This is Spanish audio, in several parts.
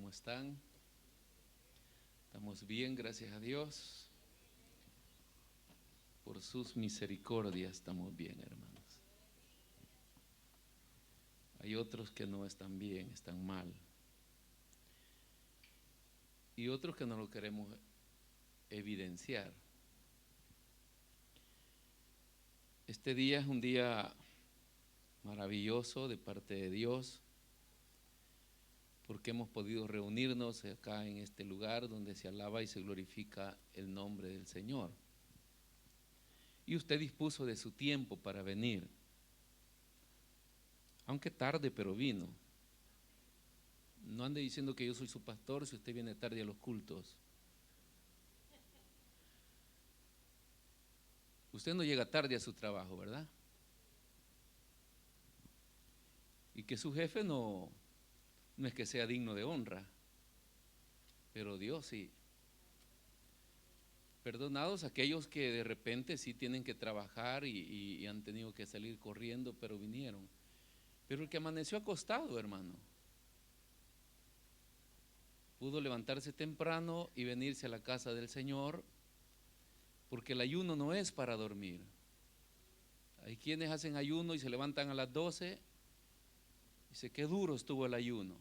¿Cómo están? Estamos bien, gracias a Dios. Por sus misericordias estamos bien, hermanos. Hay otros que no están bien, están mal. Y otros que no lo queremos evidenciar. Este día es un día maravilloso de parte de Dios, porque hemos podido reunirnos acá en este lugar donde se alaba y se glorifica el nombre del Señor. Y usted dispuso de su tiempo para venir, aunque tarde, pero vino. No ande diciendo que yo soy su pastor si usted viene tarde a los cultos. Usted no llega tarde a su trabajo, ¿verdad? Y que su jefe no es que sea digno de honra, pero Dios sí. Perdonados aquellos que de repente sí tienen que trabajar y han tenido que salir corriendo, pero vinieron. Pero el que amaneció acostado, hermano, pudo levantarse temprano y venirse a la casa del Señor, porque el ayuno no es para dormir. Hay quienes hacen ayuno y se levantan a las 12, dice qué duro estuvo el ayuno.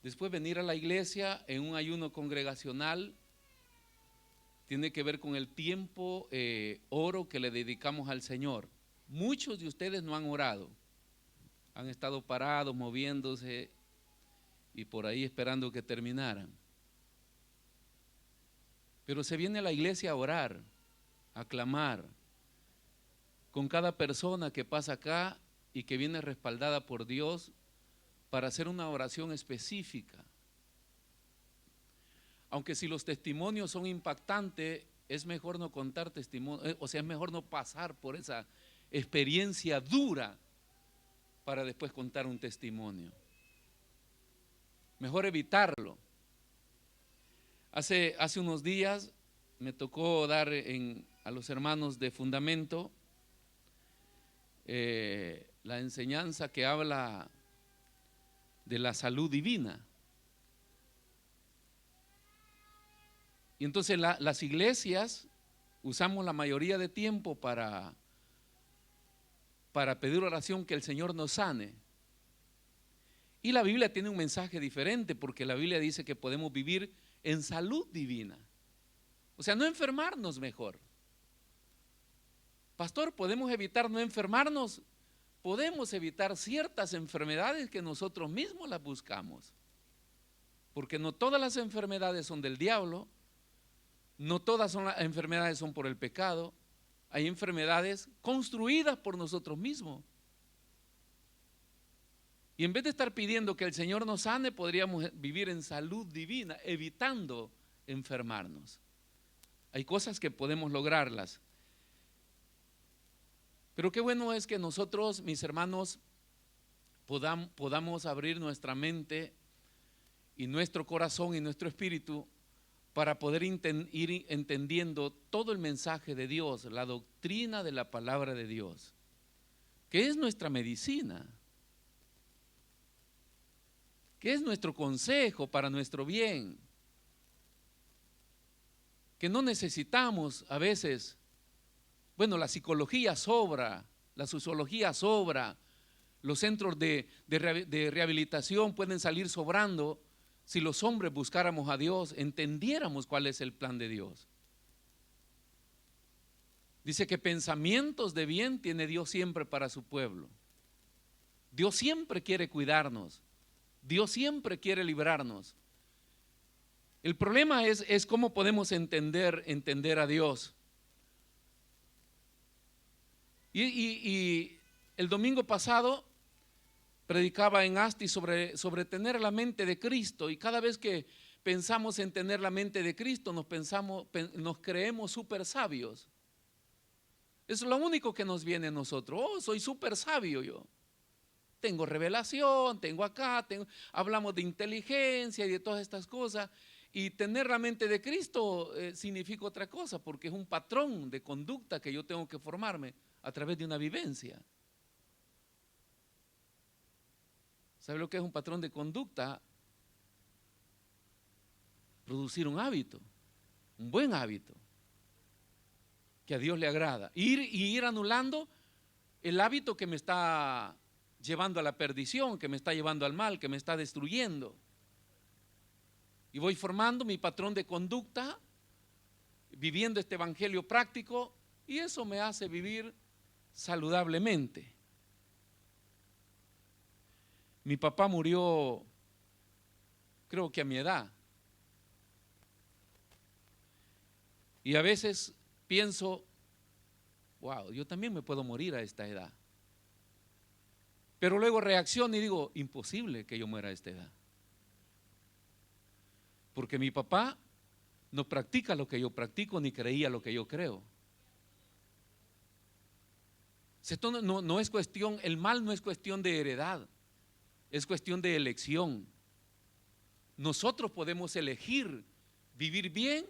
Después venir a la iglesia en un ayuno congregacional tiene que ver con el tiempo oro que le dedicamos al Señor. Muchos de ustedes no han orado, han estado parados, moviéndose y por ahí esperando que terminaran. Pero se viene a la iglesia a orar, a clamar, con cada persona que pasa acá y que viene respaldada por Dios para hacer una oración específica. Aunque si los testimonios son impactantes, es mejor no contar testimonios, o sea, es mejor no pasar por esa experiencia dura para después contar un testimonio. Mejor evitarlo. Hace unos días me tocó dar a los hermanos de Fundamento la enseñanza que habla de la salud divina. Y entonces las iglesias usamos la mayoría de tiempo para pedir oración que el Señor nos sane. Y la Biblia tiene un mensaje diferente, porque la Biblia dice que podemos vivir en salud divina. O sea, no enfermarnos mejor. Pastor, ¿podemos evitar no enfermarnos? Podemos evitar ciertas enfermedades que nosotros mismos las buscamos. Porque no todas las enfermedades son del diablo, no todas las enfermedades son por el pecado. Hay enfermedades construidas por nosotros mismos. Y en vez de estar pidiendo que el Señor nos sane, podríamos vivir en salud divina, evitando enfermarnos. Hay cosas que podemos lograrlas. Pero qué bueno es que nosotros, mis hermanos, podamos abrir nuestra mente y nuestro corazón y nuestro espíritu para poder ir entendiendo todo el mensaje de Dios, la doctrina de la palabra de Dios, que es nuestra medicina, que es nuestro consejo para nuestro bien, que no necesitamos a veces, bueno, la psicología sobra, la sociología sobra, los centros de rehabilitación pueden salir sobrando. Si los hombres buscáramos a Dios, entendiéramos cuál es el plan de Dios. Dice que pensamientos de bien tiene Dios siempre para su pueblo. Dios siempre quiere cuidarnos. Dios siempre quiere librarnos. El problema es cómo podemos entender a Dios. Y el domingo pasado predicaba en Asti sobre tener la mente de Cristo, y cada vez que pensamos en tener la mente de Cristo nos creemos súper sabios. Eso es lo único que nos viene a nosotros. Oh, soy súper sabio yo. Tengo revelación, tengo acá, hablamos de inteligencia y de todas estas cosas. Y tener la mente de Cristo significa otra cosa, porque es un patrón de conducta que yo tengo que formarme a través de una vivencia. ¿Sabe lo que es un patrón de conducta? Producir un hábito, un buen hábito, que a Dios le agrada. Ir anulando el hábito que me está llevando a la perdición, que me está llevando al mal, que me está destruyendo. Y voy formando mi patrón de conducta, viviendo este evangelio práctico, y eso me hace vivir saludablemente. Mi papá murió, creo que a mi edad. Y a veces pienso, wow, yo también me puedo morir a esta edad. Pero luego reacciono y digo, imposible que yo muera a esta edad. Porque mi papá no practica lo que yo practico ni creía lo que yo creo. Esto no es cuestión, el mal no es cuestión de heredad, es cuestión de elección. Nosotros podemos elegir vivir bien,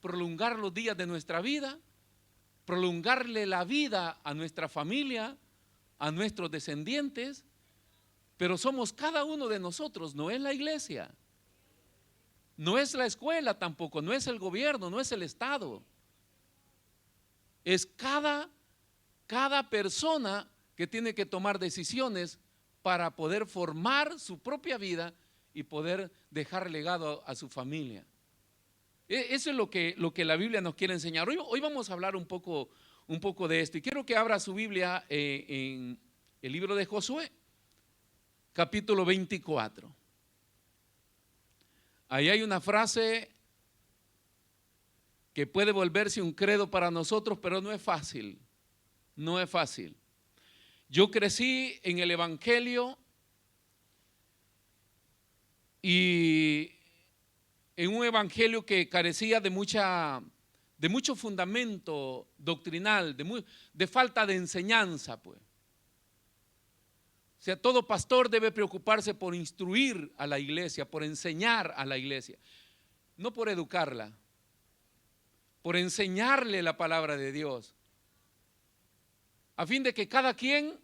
prolongar los días de nuestra vida, prolongarle la vida a nuestra familia, a nuestros descendientes, pero somos cada uno de nosotros, no es la iglesia, no es la escuela tampoco, no es el gobierno, no es el Estado, es cada persona que tiene que tomar decisiones para poder formar su propia vida y poder dejar legado a su familia. Eso es lo que la Biblia nos quiere enseñar. Hoy vamos a hablar un poco de esto, y quiero que abra su Biblia en el libro de Josué, capítulo 24. Ahí hay una frase que puede volverse un credo para nosotros, pero no es fácil, no es fácil. Yo crecí en el evangelio y en un evangelio que carecía de mucho fundamento doctrinal, de falta de enseñanza, pues. O sea, todo pastor debe preocuparse por instruir a la iglesia, por enseñar a la iglesia, no por educarla, por enseñarle la palabra de Dios, a fin de que cada quien,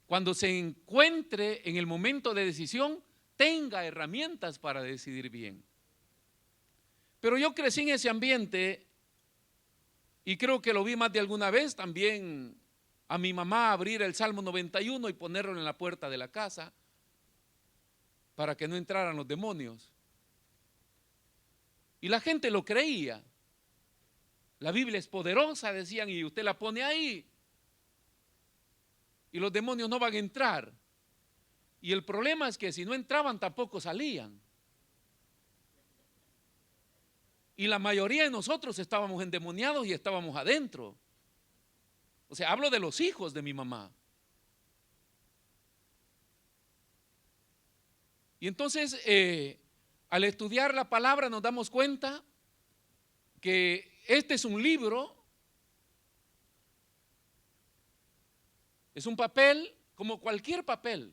cuando se encuentre en el momento de decisión, tenga herramientas para decidir bien. Pero yo crecí en ese ambiente y creo que lo vi más de alguna vez también a mi mamá abrir el Salmo 91 y ponerlo en la puerta de la casa para que no entraran los demonios. Y la gente lo creía. La Biblia es poderosa, decían, y usted la pone ahí y los demonios no van a entrar. Y el problema es que si no entraban tampoco salían. Y la mayoría de nosotros estábamos endemoniados y estábamos adentro. O sea, hablo de los hijos de mi mamá. Y entonces, al estudiar la palabra nos damos cuenta que este es un libro, es un papel como cualquier papel.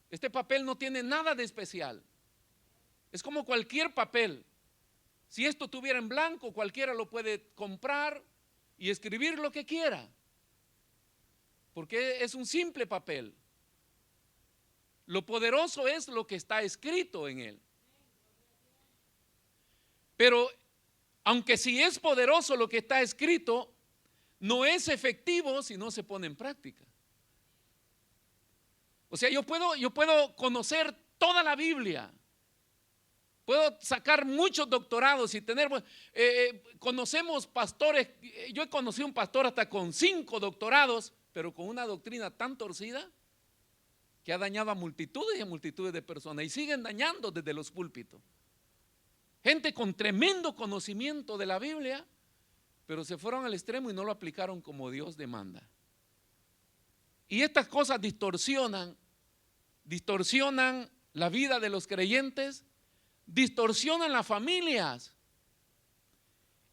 Este papel no tiene nada de especial. Es como cualquier papel. Si esto tuviera en blanco, cualquiera lo puede comprar y escribir lo que quiera, porque es un simple papel. Lo poderoso es lo que está escrito en él. Pero aunque sí es poderoso lo que está escrito, no es efectivo si no se pone en práctica. O sea, yo puedo conocer toda la Biblia, puedo sacar muchos doctorados y tener, conocemos pastores, yo he conocido un pastor hasta con 5 doctorados, pero con una doctrina tan torcida que ha dañado a multitudes y a multitudes de personas, y siguen dañando desde los púlpitos. Gente con tremendo conocimiento de la Biblia, pero se fueron al extremo y no lo aplicaron como Dios demanda. Y estas cosas distorsionan la vida de los creyentes, distorsionan las familias.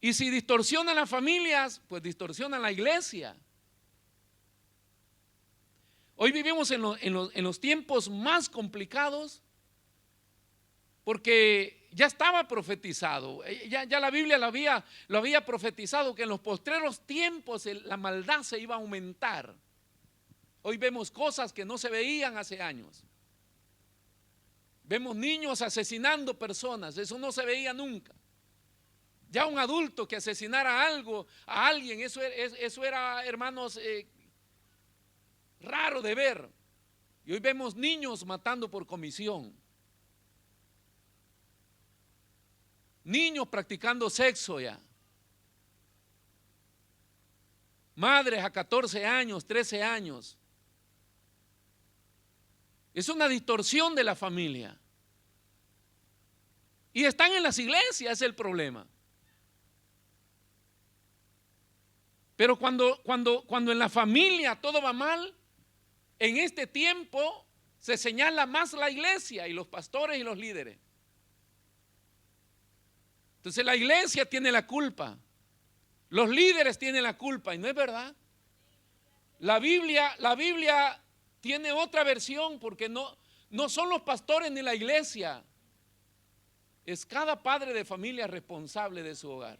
Y si distorsionan las familias, pues distorsionan la iglesia. Hoy vivimos en los tiempos más complicados, porque ya estaba profetizado, ya la Biblia lo había profetizado, que en los postreros tiempos la maldad se iba a aumentar. Hoy vemos cosas que no se veían hace años. Vemos niños asesinando personas, eso no se veía nunca. Ya un adulto que asesinara a alguien, eso era, hermanos, raro de ver. Y hoy vemos niños matando por comisión. Niños practicando sexo ya. Madres a 14 años, 13 años. Es una distorsión de la familia. Y están en las iglesias, es el problema. Pero cuando en la familia todo va mal, en este tiempo se señala más la iglesia y los pastores y los líderes. Entonces la iglesia tiene la culpa, los líderes tienen la culpa, y no es verdad. La Biblia tiene otra versión, porque no son los pastores ni la iglesia, es cada padre de familia responsable de su hogar.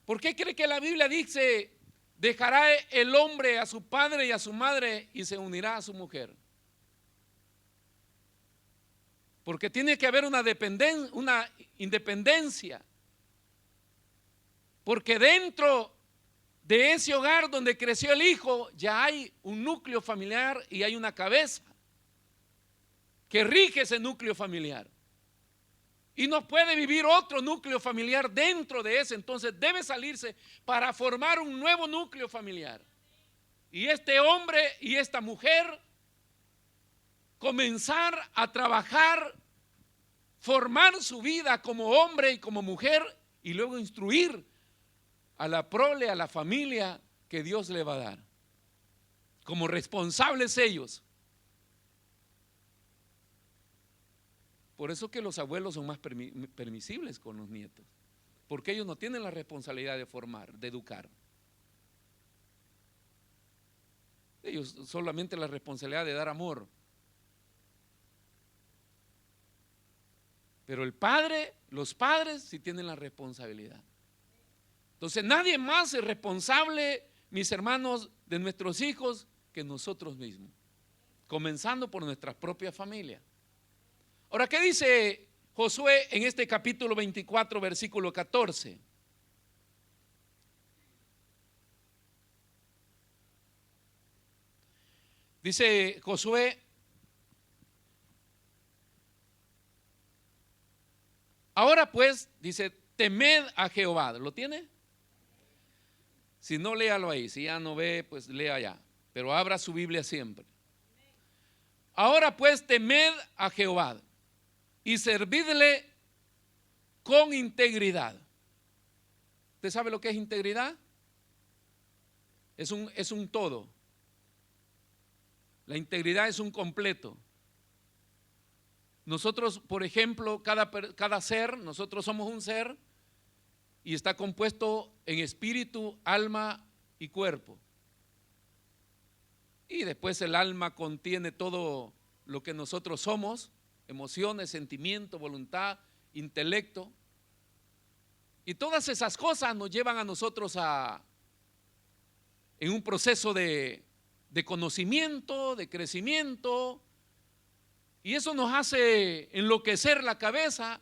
¿Por qué cree que la Biblia dice: dejará el hombre a su padre y a su madre y se unirá a su mujer? Porque tiene que haber una independencia. Porque dentro de ese hogar donde creció el hijo ya hay un núcleo familiar y hay una cabeza que rige ese núcleo familiar. Y no puede vivir otro núcleo familiar dentro de ese. Entonces debe salirse para formar un nuevo núcleo familiar. Y este hombre y esta mujer comenzar a trabajar, formar su vida como hombre y como mujer, y luego instruir a la prole, a la familia que Dios le va a dar, como responsables ellos. Por eso que los abuelos son más permisibles con los nietos, porque ellos no tienen la responsabilidad de formar, de educar. Ellos solamente la responsabilidad de dar amor. Pero los padres sí tienen la responsabilidad. Entonces nadie más es responsable, mis hermanos, de nuestros hijos que nosotros mismos, comenzando por nuestra propia familia. Ahora, ¿qué dice Josué en este capítulo 24, versículo 14? Dice Josué: ahora pues, dice, temed a Jehová. ¿Lo tiene? Si no, léalo ahí. Si ya no ve, pues lea allá. Pero abra su Biblia siempre. Ahora pues, temed a Jehová y servidle con integridad. ¿Usted sabe lo que es integridad? Es un todo. La integridad es un completo. Nosotros, por ejemplo, cada ser, nosotros somos un ser y está compuesto en espíritu, alma y cuerpo. Y después el alma contiene todo lo que nosotros somos: emociones, sentimiento, voluntad, intelecto. Y todas esas cosas nos llevan a nosotros en un proceso de conocimiento, de crecimiento. Y eso nos hace enloquecer la cabeza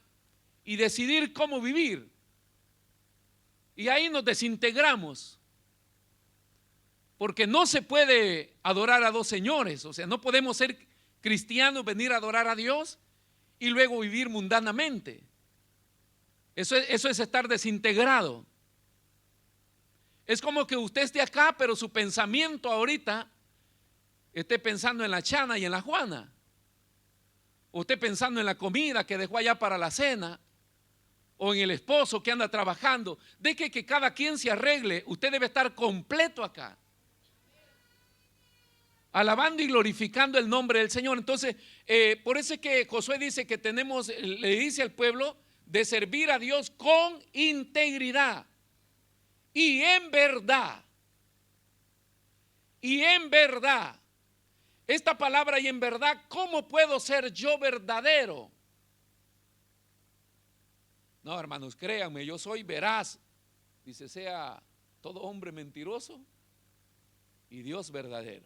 y decidir cómo vivir. Y ahí nos desintegramos. Porque no se puede adorar a dos señores. O sea, no podemos ser cristianos, venir a adorar a Dios y luego vivir mundanamente. Eso es estar desintegrado. Es como que usted esté acá, pero su pensamiento ahorita esté pensando en la Chana y en la Juana. O esté pensando en la comida que dejó allá para la cena, o en el esposo que anda trabajando. De que cada quien se arregle. Usted debe estar completo acá, alabando y glorificando el nombre del Señor. Entonces, por eso es que Josué dice que le dice al pueblo de servir a Dios con integridad y en verdad. Y en verdad. Esta palabra, y en verdad, ¿cómo puedo ser yo verdadero? No, hermanos, créanme, yo soy veraz. Dice, sea todo hombre mentiroso, y Dios verdadero.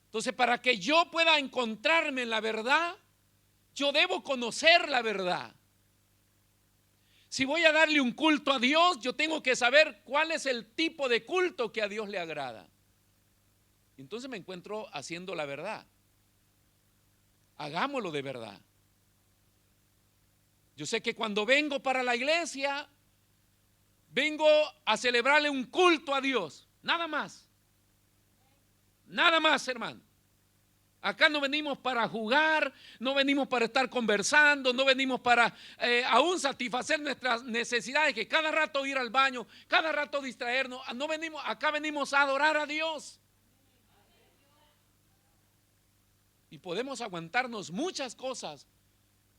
Entonces, para que yo pueda encontrarme en la verdad, yo debo conocer la verdad. Si voy a darle un culto a Dios, yo tengo que saber cuál es el tipo de culto que a Dios le agrada. Entonces me encuentro haciendo la verdad. Hagámoslo de verdad. Yo sé que cuando vengo para la iglesia, vengo a celebrarle un culto a Dios. Nada más. Nada más, hermano. Acá no venimos para jugar, no venimos para estar conversando, no venimos para aún satisfacer nuestras necesidades, que cada rato ir al baño, cada rato distraernos. No venimos, acá venimos a adorar a Dios. Y podemos aguantarnos muchas cosas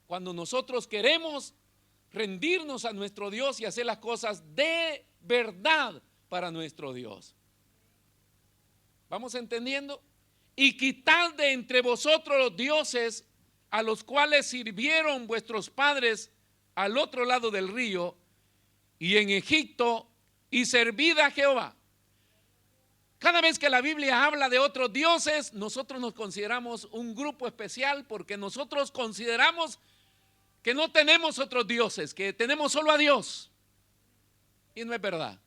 cuando nosotros queremos rendirnos a nuestro Dios y hacer las cosas de verdad para nuestro Dios. ¿Vamos entendiendo? Y quitad de entre vosotros los dioses a los cuales sirvieron vuestros padres al otro lado del río y en Egipto, y servid a Jehová. Cada vez que la Biblia habla de otros dioses, nosotros nos consideramos un grupo especial porque nosotros consideramos que no tenemos otros dioses, que tenemos solo a Dios. Y no es verdad.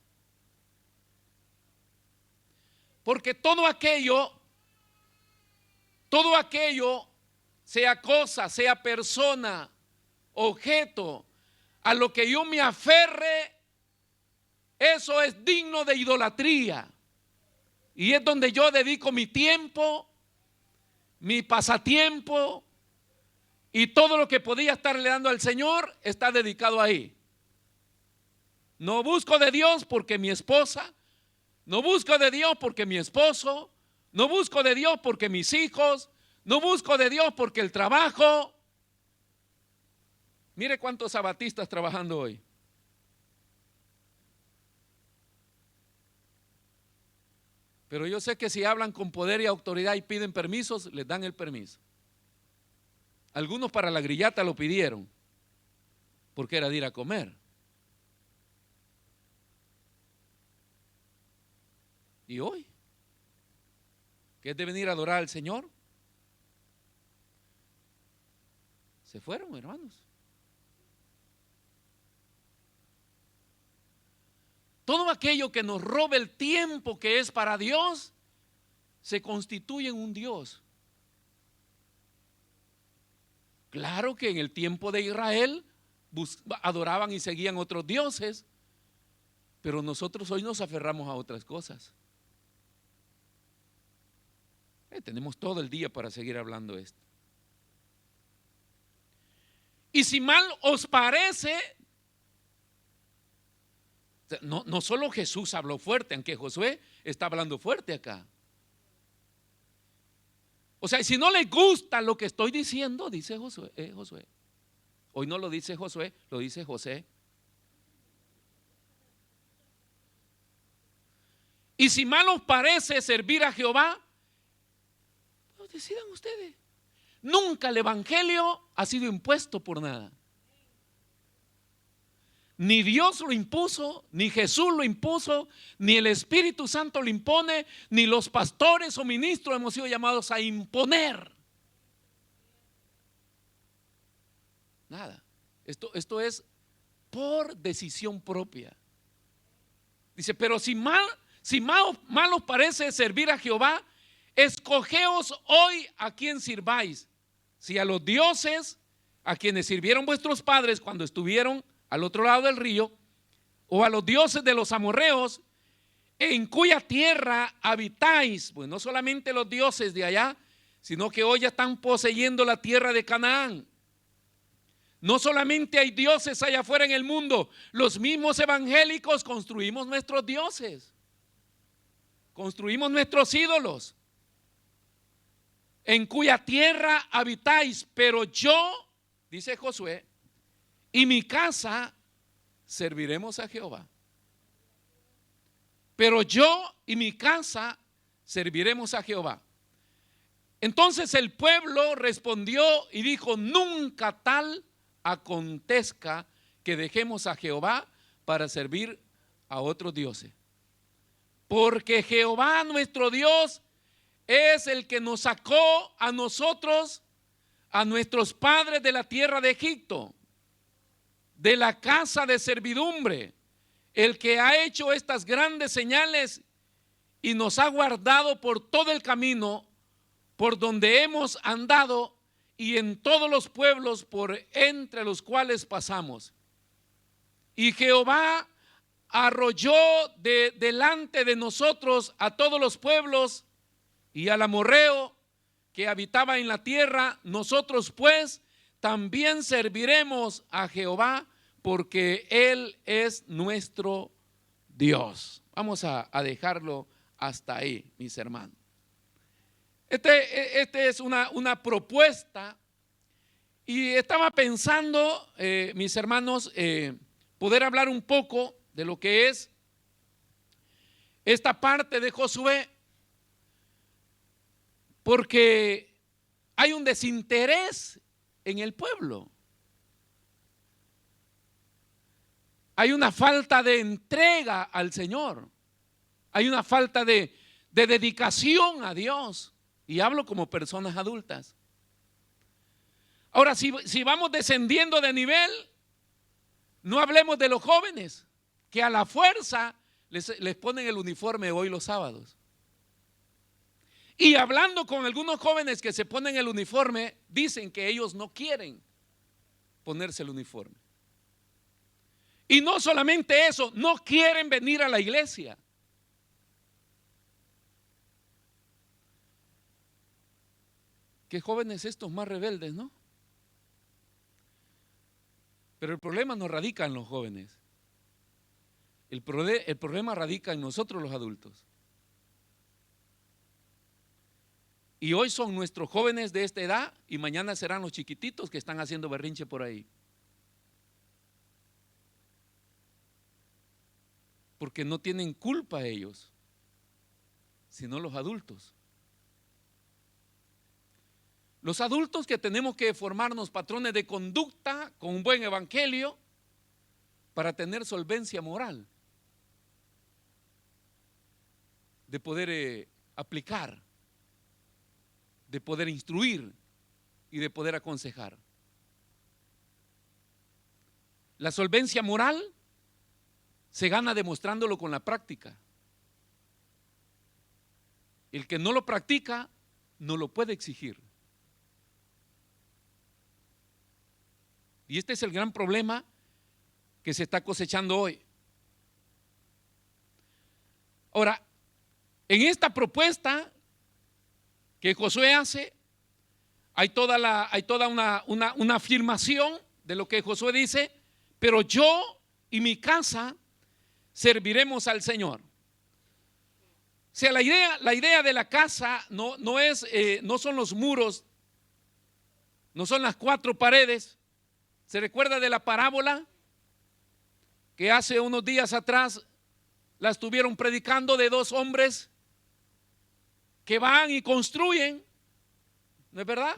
Porque todo aquello, sea cosa, sea persona, objeto, a lo que yo me aferre, eso es digno de idolatría. Y es donde yo dedico mi tiempo, mi pasatiempo, y todo lo que podía estarle dando al Señor está dedicado ahí. No busco de Dios porque mi esposa, no busco de Dios porque mi esposo, no busco de Dios porque mis hijos, no busco de Dios porque el trabajo. Mire cuántos sabatistas trabajando hoy. Pero yo sé que si hablan con poder y autoridad y piden permisos, les dan el permiso. Algunos para la grillata lo pidieron, porque era de ir a comer. ¿Y hoy? ¿Qué es de venir a adorar al Señor? Se fueron, hermanos. Todo aquello que nos robe el tiempo que es para Dios, se constituye en un Dios. Claro que en el tiempo de Israel adoraban y seguían otros dioses, pero nosotros hoy nos aferramos a otras cosas. Tenemos todo el día para seguir hablando esto. Y si mal os parece, no solo Jesús habló fuerte, aunque Josué está hablando fuerte acá. O sea, si no le gusta lo que estoy diciendo, dice Josué. Hoy no lo dice Josué, lo dice José. Y si mal os parece servir a Jehová, pues decidan ustedes. Nunca el evangelio ha sido impuesto por nada. Ni Dios lo impuso, ni Jesús lo impuso, ni el Espíritu Santo lo impone, ni los pastores o ministros hemos sido llamados a imponer. Nada. Esto es por decisión propia. Dice, pero si mal os parece servir a Jehová, escogeos hoy a quién sirváis. Si a los dioses a quienes sirvieron vuestros padres cuando estuvieron al otro lado del río, o a los dioses de los amorreos, en cuya tierra habitáis. Pues no solamente los dioses de allá, sino que hoy ya están poseyendo la tierra de Canaán. No solamente hay dioses allá afuera en el mundo, los mismos evangélicos construimos nuestros dioses, construimos nuestros ídolos, en cuya tierra habitáis, pero yo, dice Josué, y mi casa serviremos a Jehová. Pero yo y mi casa serviremos a Jehová. Entonces el pueblo respondió y dijo, nunca tal acontezca que dejemos a Jehová para servir a otros dioses. porque Jehová nuestro Dios es el que nos sacó a nosotros, a nuestros padres de la tierra de Egipto, de la casa de servidumbre, el que ha hecho estas grandes señales y nos ha guardado por todo el camino por donde hemos andado y en todos los pueblos por entre los cuales pasamos. Y Jehová arrolló delante de nosotros a todos los pueblos y al amorreo que habitaba en la tierra. Nosotros pues también serviremos a Jehová, porque Él es nuestro Dios. Vamos a dejarlo hasta ahí, mis hermanos. Este es una propuesta, y estaba pensando, mis hermanos, poder hablar un poco de lo que es esta parte de Josué, porque hay un desinterés en el pueblo. Hay una falta de entrega al Señor. Hay una falta de dedicación a Dios. Y hablo como personas adultas. Ahora, si vamos descendiendo de nivel, no hablemos de los jóvenes, que a la fuerza les ponen el uniforme hoy los sábados. Y hablando con algunos jóvenes que se ponen el uniforme, dicen que ellos no quieren ponerse el uniforme. Y no solamente eso, no quieren venir a la iglesia. Qué jóvenes estos más rebeldes, ¿no? Pero el problema no radica en los jóvenes. El problema radica en nosotros los adultos. Y hoy son nuestros jóvenes de esta edad y mañana serán los chiquititos que están haciendo berrinche por ahí. Porque no tienen culpa ellos, sino los adultos. Los adultos que tenemos que formarnos patrones de conducta con un buen evangelio para tener solvencia moral, de poder aplicar, de poder instruir y de poder aconsejar. La solvencia moral se gana demostrándolo con la práctica. El que no lo practica no lo puede exigir. Y este es el gran problema que se está cosechando hoy. Ahora, en esta propuesta que Josué hace, hay toda una afirmación de lo que Josué dice: pero yo y mi casa serviremos al Señor. O sea, la idea de la casa no son los muros, no son las 4 paredes. ¿Se recuerda de la parábola que hace unos días atrás la estuvieron predicando, de 2 hombres que van y construyen? ¿No es verdad?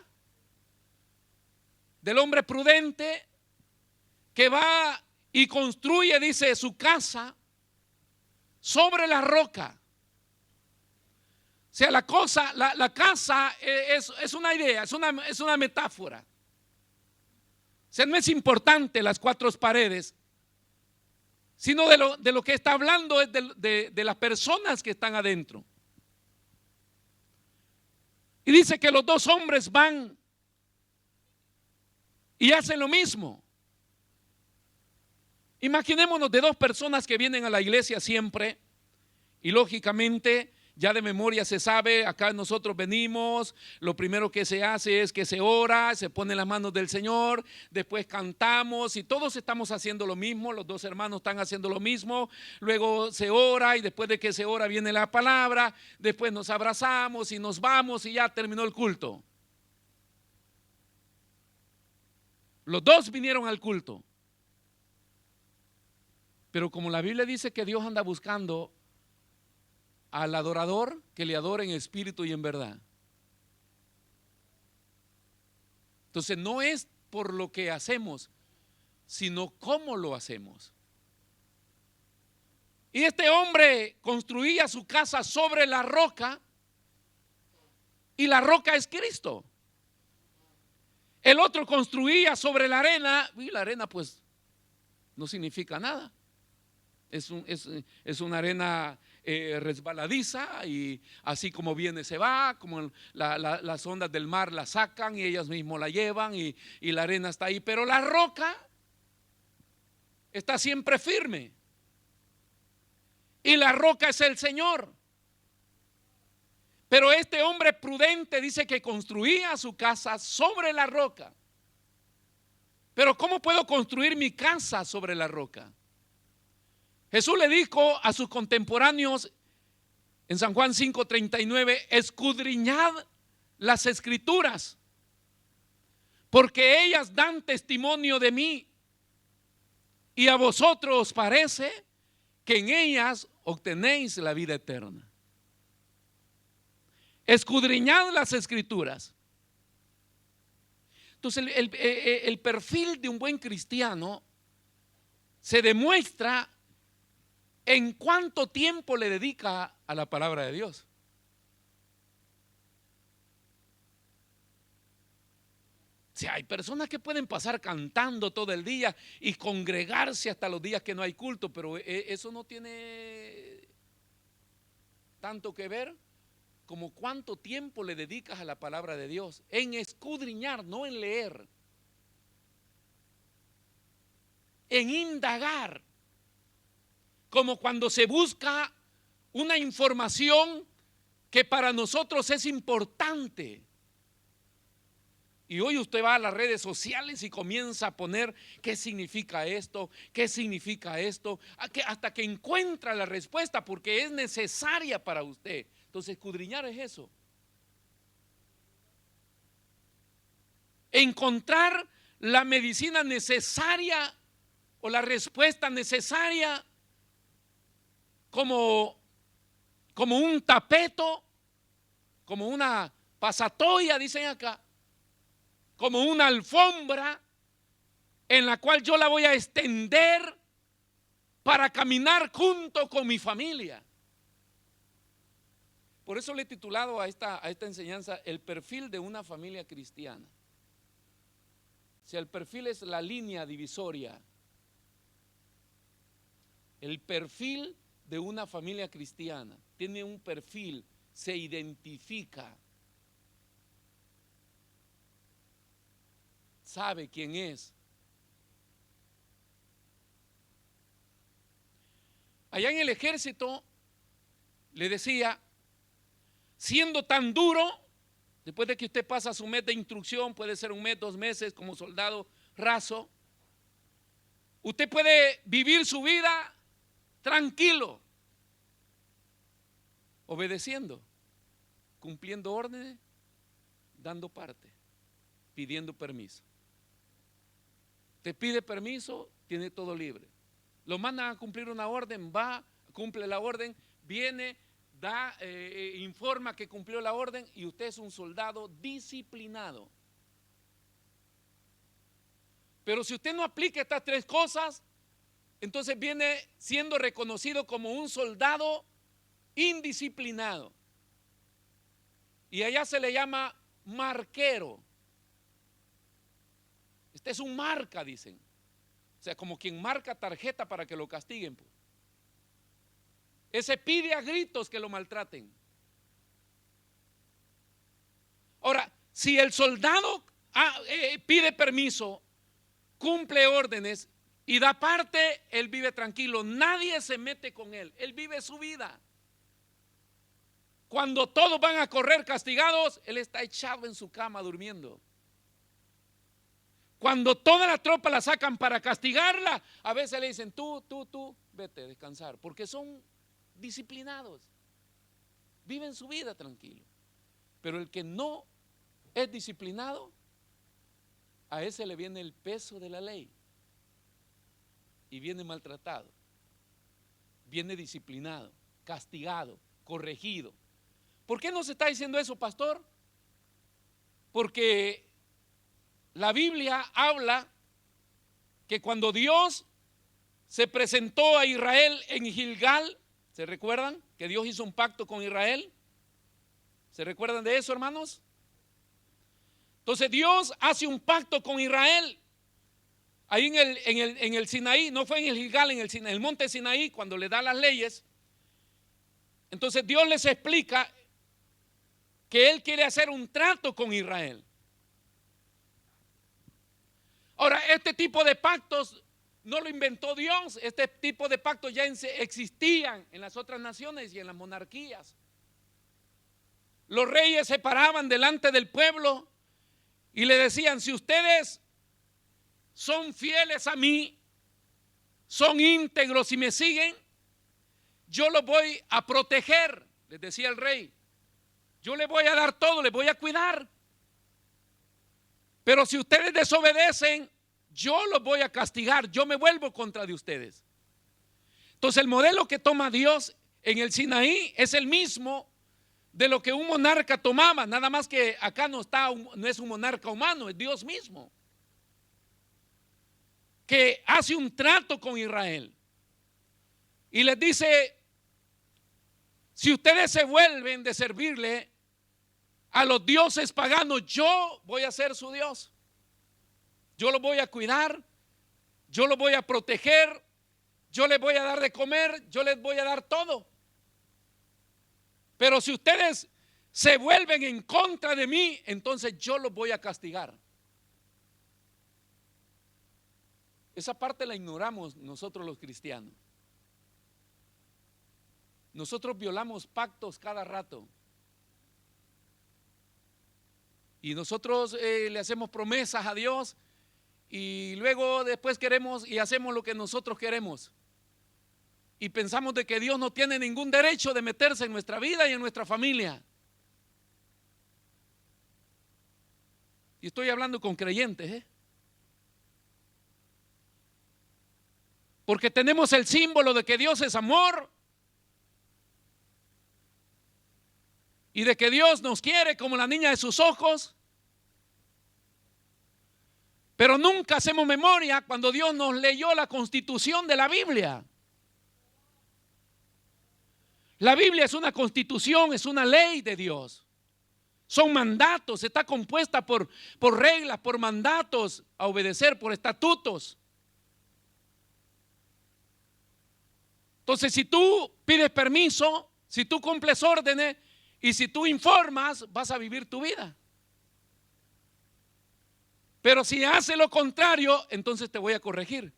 Del hombre prudente que va y construye, dice, su casa sobre la roca. O sea, la casa es una idea, es una metáfora. O sea, no es importante las 4 paredes, sino de lo que está hablando es de las personas que están adentro. Y dice que los 2 hombres van y hacen lo mismo. Imaginémonos de 2 personas que vienen a la iglesia siempre, y lógicamente ya de memoria se sabe, acá nosotros venimos, lo primero que se hace es que se ora, se pone en las manos del Señor, después cantamos y todos estamos haciendo lo mismo, los 2 hermanos están haciendo lo mismo, luego se ora y después de que se ora viene la palabra, después nos abrazamos y nos vamos y ya terminó el culto. Los 2 vinieron al culto, pero como la Biblia dice que Dios anda buscando al adorador que le adore en espíritu y en verdad. Entonces no es por lo que hacemos, sino cómo lo hacemos. Y este hombre construía su casa sobre la roca, y la roca es Cristo. El otro construía sobre la arena, y la arena pues no significa nada. Es una arena resbaladiza, y así como viene se va, como las ondas del mar la sacan y ellas mismos la llevan, y la arena está ahí, pero la roca está siempre firme, y la roca es el Señor. Pero este hombre prudente dice que construía su casa sobre la roca. Pero ¿cómo puedo construir mi casa sobre la roca? Jesús le dijo a sus contemporáneos en San Juan 5:39, escudriñad las escrituras, porque ellas dan testimonio de mí, y a vosotros os parece que en ellas obtenéis la vida eterna. Escudriñad las escrituras. Entonces el perfil de un buen cristiano se demuestra en cuánto tiempo le dedica a la palabra de Dios. Si hay personas que pueden pasar cantando todo el día y congregarse hasta los días que no hay culto, pero eso no tiene tanto que ver como cuánto tiempo le dedicas a la palabra de Dios, en escudriñar, no en leer, en indagar, como cuando se busca una información que para nosotros es importante. Y hoy usted va a las redes sociales y comienza a poner qué significa esto, hasta que encuentra la respuesta, porque es necesaria para usted. Entonces, escudriñar es eso. Encontrar la medicina necesaria o la respuesta necesaria, como un tapeto, como una pasatoya, dicen acá, como una alfombra en la cual yo la voy a extender para caminar junto con mi familia. Por eso le he titulado a esta enseñanza el perfil de una familia cristiana. Si el perfil es la línea divisoria, el perfil de una familia cristiana tiene un perfil, se identifica, sabe quién es. Allá en el ejército, le decía, siendo tan duro, después de que usted pasa su mes de instrucción, puede ser un mes, 2 meses como soldado raso, usted puede vivir su vida tranquilo, obedeciendo, cumpliendo órdenes, dando parte, pidiendo permiso. Te pide permiso, tiene todo libre. Lo mandan a cumplir una orden, va, cumple la orden, viene, da, informa que cumplió la orden, y usted es un soldado disciplinado. Pero si usted no aplica estas 3 cosas, entonces viene siendo reconocido como un soldado indisciplinado. Y allá se le llama marquero. Este es un marca, dicen. O sea, como quien marca tarjeta para que lo castiguen, pues. Ese pide a gritos que lo maltraten. Ahora, si el soldado pide permiso, cumple órdenes y da parte, él vive tranquilo. Nadie se mete con él. Él vive su vida. Cuando todos van a correr castigados, él está echado en su cama durmiendo. Cuando toda la tropa la sacan para castigarla, a veces le dicen, tú, vete a descansar, porque son disciplinados, viven su vida tranquilo. Pero el que no es disciplinado, a ese le viene el peso de la ley y viene maltratado, viene disciplinado, castigado, corregido. ¿Por qué nos está diciendo eso, pastor? Porque la Biblia habla que cuando Dios se presentó a Israel en Gilgal. ¿Se recuerdan que Dios hizo un pacto con Israel? ¿Se recuerdan de eso, hermanos? Entonces Dios hace un pacto con Israel ahí en el Sinaí. No fue en el Gilgal, en el monte Sinaí, cuando le da las leyes. Entonces Dios les explica que Él quiere hacer un trato con Israel. Ahora, este tipo de pactos no lo inventó Dios. Este tipo de pactos ya existían en las otras naciones y en las monarquías. Los reyes se paraban delante del pueblo y le decían: si ustedes son fieles a mí, son íntegros y me siguen, yo los voy a proteger, les decía el rey. Yo les voy a dar todo, les voy a cuidar. Pero si ustedes desobedecen, yo los voy a castigar, yo me vuelvo contra de ustedes. Entonces el modelo que toma Dios en el Sinaí es el mismo de lo que un monarca tomaba, nada más que acá no es un monarca humano, es Dios mismo, que hace un trato con Israel y les dice: si ustedes se vuelven de servirle a los dioses paganos, yo voy a ser su Dios. Yo los voy a cuidar, yo los voy a proteger, yo les voy a dar de comer, yo les voy a dar todo. Pero si ustedes se vuelven en contra de mí, entonces yo los voy a castigar. Esa parte la ignoramos nosotros los cristianos. Nosotros violamos pactos cada rato. Y nosotros le hacemos promesas a Dios y luego después queremos y hacemos lo que nosotros queremos. Y pensamos de que Dios no tiene ningún derecho de meterse en nuestra vida y en nuestra familia. Y estoy hablando con creyentes, porque tenemos el símbolo de que Dios es amor y de que Dios nos quiere como la niña de sus ojos. Pero nunca hacemos memoria cuando Dios nos leyó la constitución de la Biblia. La Biblia es una constitución, es una ley de Dios. Son mandatos, está compuesta por reglas, por mandatos a obedecer, por estatutos. Entonces, si tú pides permiso, si tú cumples órdenes y si tú informas, vas a vivir tu vida. Pero si haces lo contrario, entonces te voy a corregir.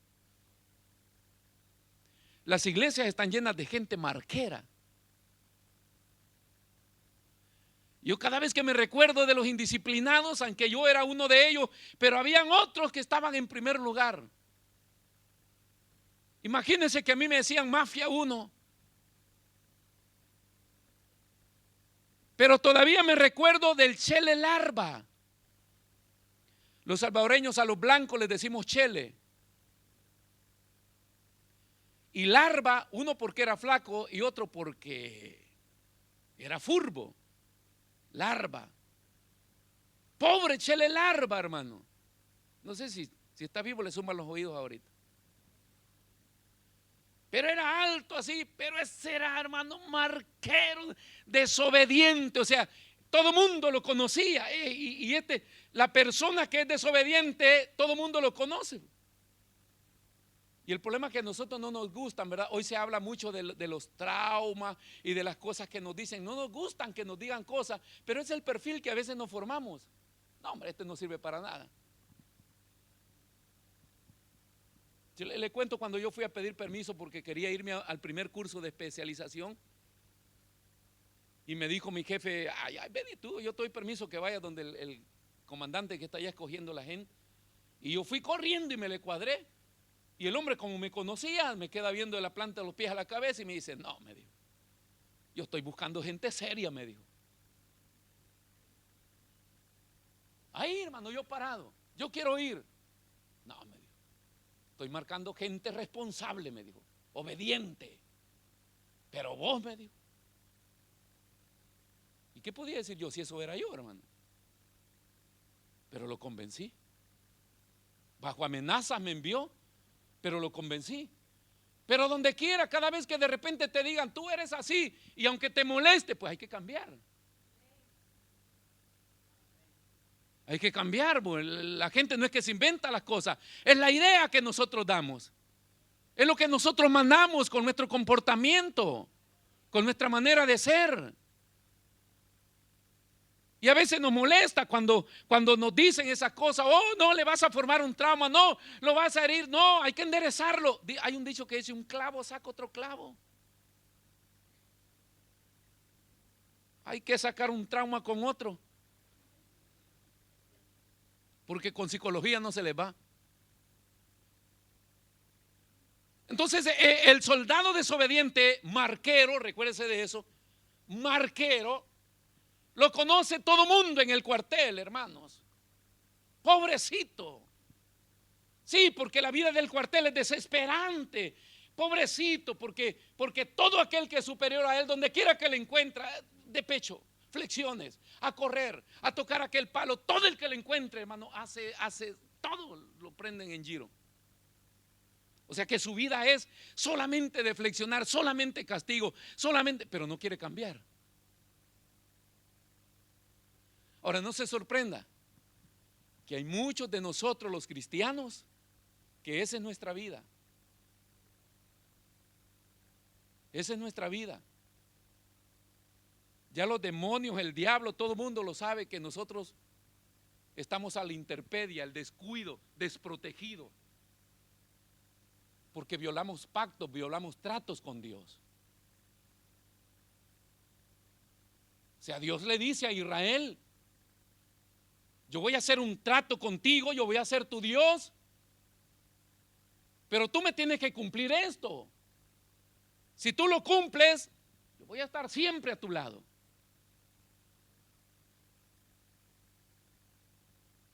Las iglesias están llenas de gente marquera. Yo cada vez que me recuerdo de los indisciplinados, aunque yo era uno de ellos, pero habían otros que estaban en primer lugar. Imagínense que a mí me decían mafia 1. Pero todavía me recuerdo del Chele Larva. Los salvadoreños a los blancos les decimos chele. Y Larva, uno porque era flaco y otro porque era furbo. Larva. Pobre Chele Larva, hermano. No sé si está vivo, le suman los oídos ahorita. Pero era alto así, pero ese era, hermano, marquero, desobediente. O sea, todo mundo lo conocía. La persona que es desobediente, todo mundo lo conoce. Y el problema es que a nosotros no nos gustan, ¿verdad? Hoy se habla mucho de los traumas y de las cosas que nos dicen. No nos gustan que nos digan cosas, pero es el perfil que a veces nos formamos. No, hombre, este no sirve para nada. Yo le cuento cuando yo fui a pedir permiso porque quería irme al primer curso de especialización. Y me dijo mi jefe: ay, ven tú, yo te doy permiso que vaya donde el comandante que está allá escogiendo la gente. Y yo fui corriendo y me le cuadré. Y el hombre, como me conocía, me queda viendo de la planta de los pies a la cabeza y me dice: no, me dijo, yo estoy buscando gente seria, me dijo. Ahí, hermano, yo parado, yo quiero ir. No, me dijo, estoy marcando gente responsable, me dijo, obediente. Pero vos, me dijo. ¿Y qué podía decir yo si eso era yo, hermano? Pero lo convencí. Bajo amenazas me envió, pero lo convencí. Pero donde quiera, cada vez que de repente te digan, tú eres así, y aunque te moleste, pues hay que cambiar. Hay que cambiar. La gente no es que se inventa las cosas, es la idea que nosotros damos. Es lo que nosotros mandamos con nuestro comportamiento, con nuestra manera de ser. Y a veces nos molesta cuando nos dicen esas cosas. Oh, no, le vas a formar un trauma. No, lo vas a herir. No, hay que enderezarlo. Hay un dicho que dice, un clavo saca otro clavo. Hay que sacar un trauma con otro, porque con psicología no se les va. Entonces el soldado desobediente, Marquero, recuérdese de eso, Marquero, lo conoce todo mundo en el cuartel, hermanos. Pobrecito. Sí, porque la vida del cuartel es desesperante. Pobrecito, porque todo aquel que es superior a él, donde quiera que le encuentra, de pecho, flexiones, a correr, a tocar aquel palo, todo el que le encuentre, hermano, hace todo, lo prenden en giro. O sea que su vida es solamente de flexionar, solamente castigo, solamente, pero no quiere cambiar. Ahora no se sorprenda que hay muchos de nosotros los cristianos que esa es nuestra vida. Esa es nuestra vida. Ya los demonios, el diablo, todo el mundo lo sabe que nosotros estamos a la intemperie, al descuido, desprotegido. Porque violamos pactos, violamos tratos con Dios. O sea, Dios le dice a Israel, yo voy a hacer un trato contigo, yo voy a ser tu Dios, pero tú me tienes que cumplir esto. Si tú lo cumples, yo voy a estar siempre a tu lado.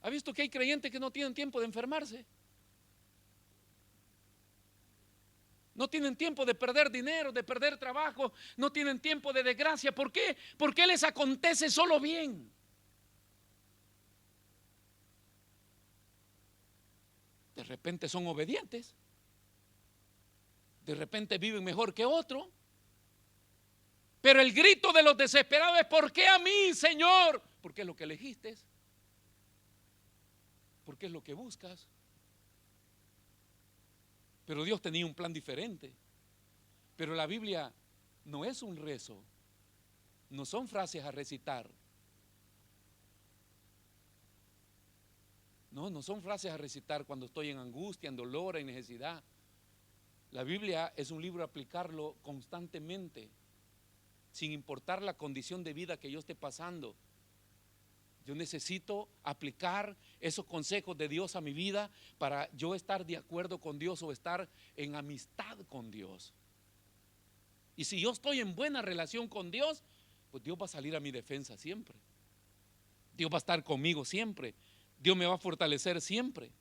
¿Ha visto que hay creyentes que no tienen tiempo de enfermarse? No tienen tiempo de perder dinero, de perder trabajo, no tienen tiempo de desgracia. ¿Por qué? Porque les acontece solo bien. De repente son obedientes, de repente viven mejor que otro, pero el grito de los desesperados es: ¿por qué a mí, Señor? Porque es lo que elegiste, porque es lo que buscas. Pero Dios tenía un plan diferente. Pero la Biblia no es un rezo, no son frases a recitar. No son frases a recitar cuando estoy en angustia, en dolor, en necesidad. La Biblia es un libro a aplicarlo constantemente, sin importar la condición de vida que yo esté pasando. Yo necesito aplicar esos consejos de Dios a mi vida para yo estar de acuerdo con Dios o estar en amistad con Dios. Y si yo estoy en buena relación con Dios, pues Dios va a salir a mi defensa siempre. Dios va a estar conmigo siempre. Dios me va a fortalecer siempre.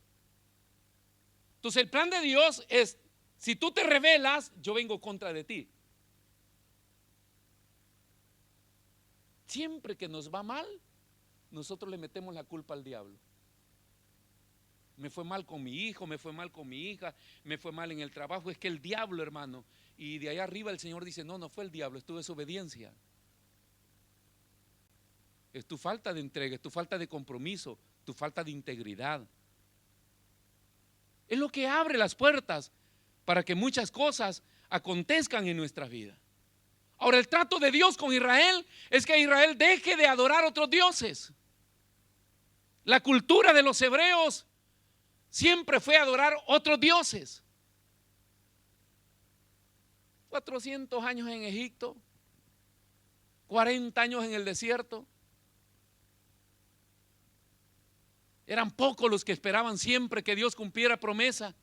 Entonces el plan de Dios es: si tú te rebelas, yo vengo contra de ti. Siempre que nos va mal, nosotros le metemos la culpa al diablo. Me fue mal con mi hijo, me fue mal con mi hija, me fue mal en el trabajo. Es que el diablo, hermano. Y de allá arriba el Señor dice: no fue el diablo, es tu desobediencia. Es tu falta de entrega, es tu falta de compromiso, tu falta de integridad. Es lo que abre las puertas para que muchas cosas acontezcan en nuestra vida. Ahora, el trato de Dios con Israel es que Israel deje de adorar otros dioses. La cultura de los hebreos siempre fue adorar otros dioses. 400 años en Egipto, 40 años en el desierto. Eran pocos los que esperaban siempre que Dios cumpliera promesa.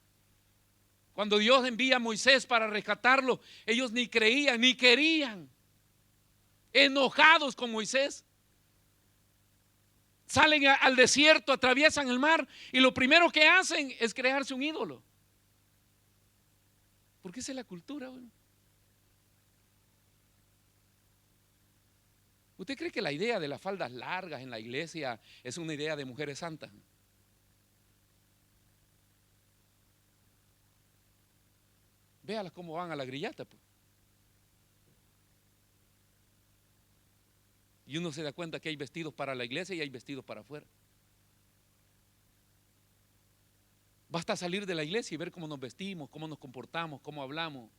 Cuando Dios envía a Moisés para rescatarlo, ellos ni creían ni querían. Enojados con Moisés, salen al desierto, atraviesan el mar y lo primero que hacen es crearse un ídolo. Porque esa es la cultura. Bueno. ¿Usted cree que la idea de las faldas largas en la iglesia es una idea de mujeres santas? Véalas cómo van a la grillata, pues. Y uno se da cuenta que hay vestidos para la iglesia y hay vestidos para afuera. Basta salir de la iglesia y ver cómo nos vestimos, cómo nos comportamos, cómo hablamos.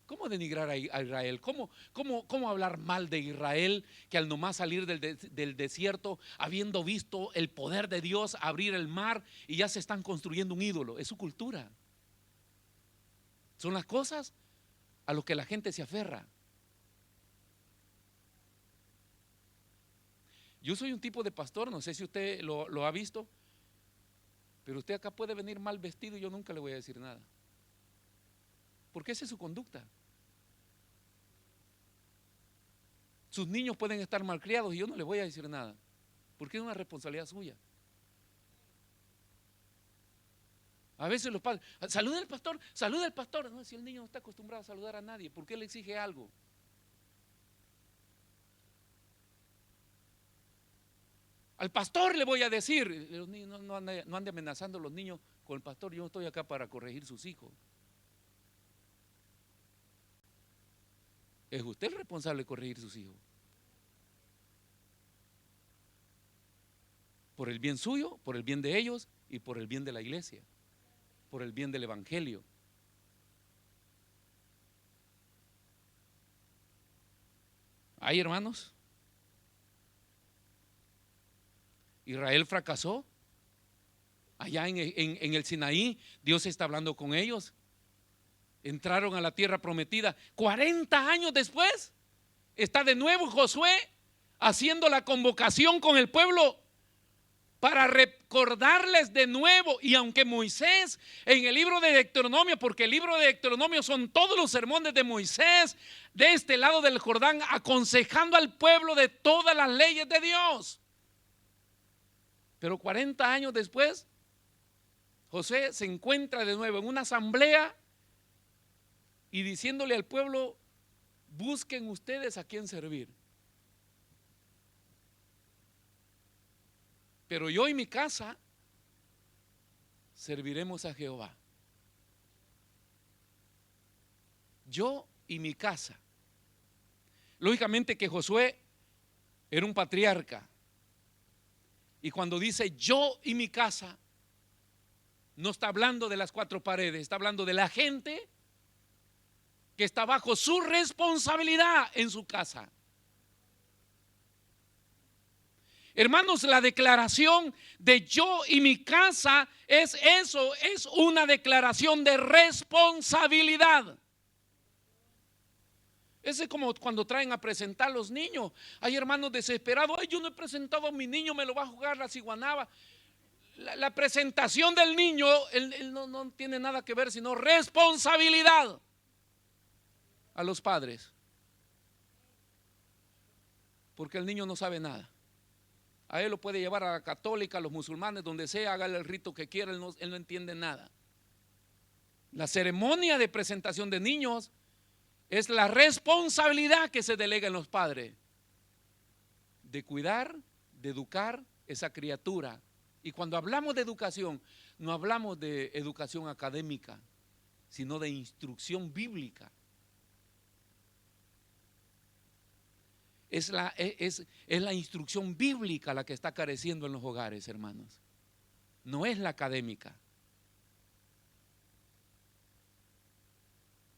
¿Cómo denigrar a Israel? ¿Cómo hablar mal de Israel, que al nomás salir del desierto, habiendo visto el poder de Dios abrir el mar, y ya se están construyendo un ídolo? Es su cultura. Son las cosas a lo que la gente se aferra. Yo soy un tipo de pastor, no sé si usted lo ha visto, pero usted acá puede venir mal vestido y yo nunca le voy a decir nada, porque esa es su conducta. Sus niños pueden estar malcriados y yo no le voy a decir nada, porque es una responsabilidad suya. A veces los padres, saluda al pastor, saluda al pastor. No, si el niño no está acostumbrado a saludar a nadie, ¿por qué le exige algo? Al pastor le voy a decir. Los niños no ande amenazando a los niños con el pastor. Yo no estoy acá para corregir sus hijos. Es usted el responsable de corregir sus hijos, por el bien suyo, por el bien de ellos y por el bien de la iglesia, por el bien del evangelio. ¿Hay hermanos? Israel fracasó. Allá en el Sinaí, Dios está hablando con ellos. Entraron a la tierra prometida. 40 años después, está de nuevo Josué haciendo la convocación con el pueblo para recordarles de nuevo. Y aunque Moisés en el libro de Deuteronomio, porque el libro de Deuteronomio son todos los sermones de Moisés de este lado del Jordán, aconsejando al pueblo de todas las leyes de Dios. Pero 40 años después, Josué se encuentra de nuevo en una asamblea y diciéndole al pueblo: busquen ustedes a quién servir, pero yo y mi casa serviremos a Jehová. Yo y mi casa. Lógicamente que Josué era un patriarca, y cuando dice yo y mi casa, no está hablando de las cuatro paredes, está hablando de la gente que está bajo su responsabilidad en su casa. Hermanos, la declaración de yo y mi casa es eso, es una declaración de responsabilidad. Ese es como cuando traen a presentar a los niños. Hay hermanos desesperados: ay, yo no he presentado a mi niño, me lo va a jugar la ciguanaba. La presentación del niño, él no tiene nada que ver, sino responsabilidad a los padres, porque el niño no sabe nada. A él lo puede llevar a la católica, a los musulmanes, donde sea, hágale el rito que quiera, él no entiende nada. La ceremonia de presentación de niños es la responsabilidad que se delega en los padres de cuidar, de educar esa criatura. Y cuando hablamos de educación, no hablamos de educación académica, sino de instrucción bíblica. Es la instrucción bíblica la que está careciendo en los hogares, hermanos. No es la académica.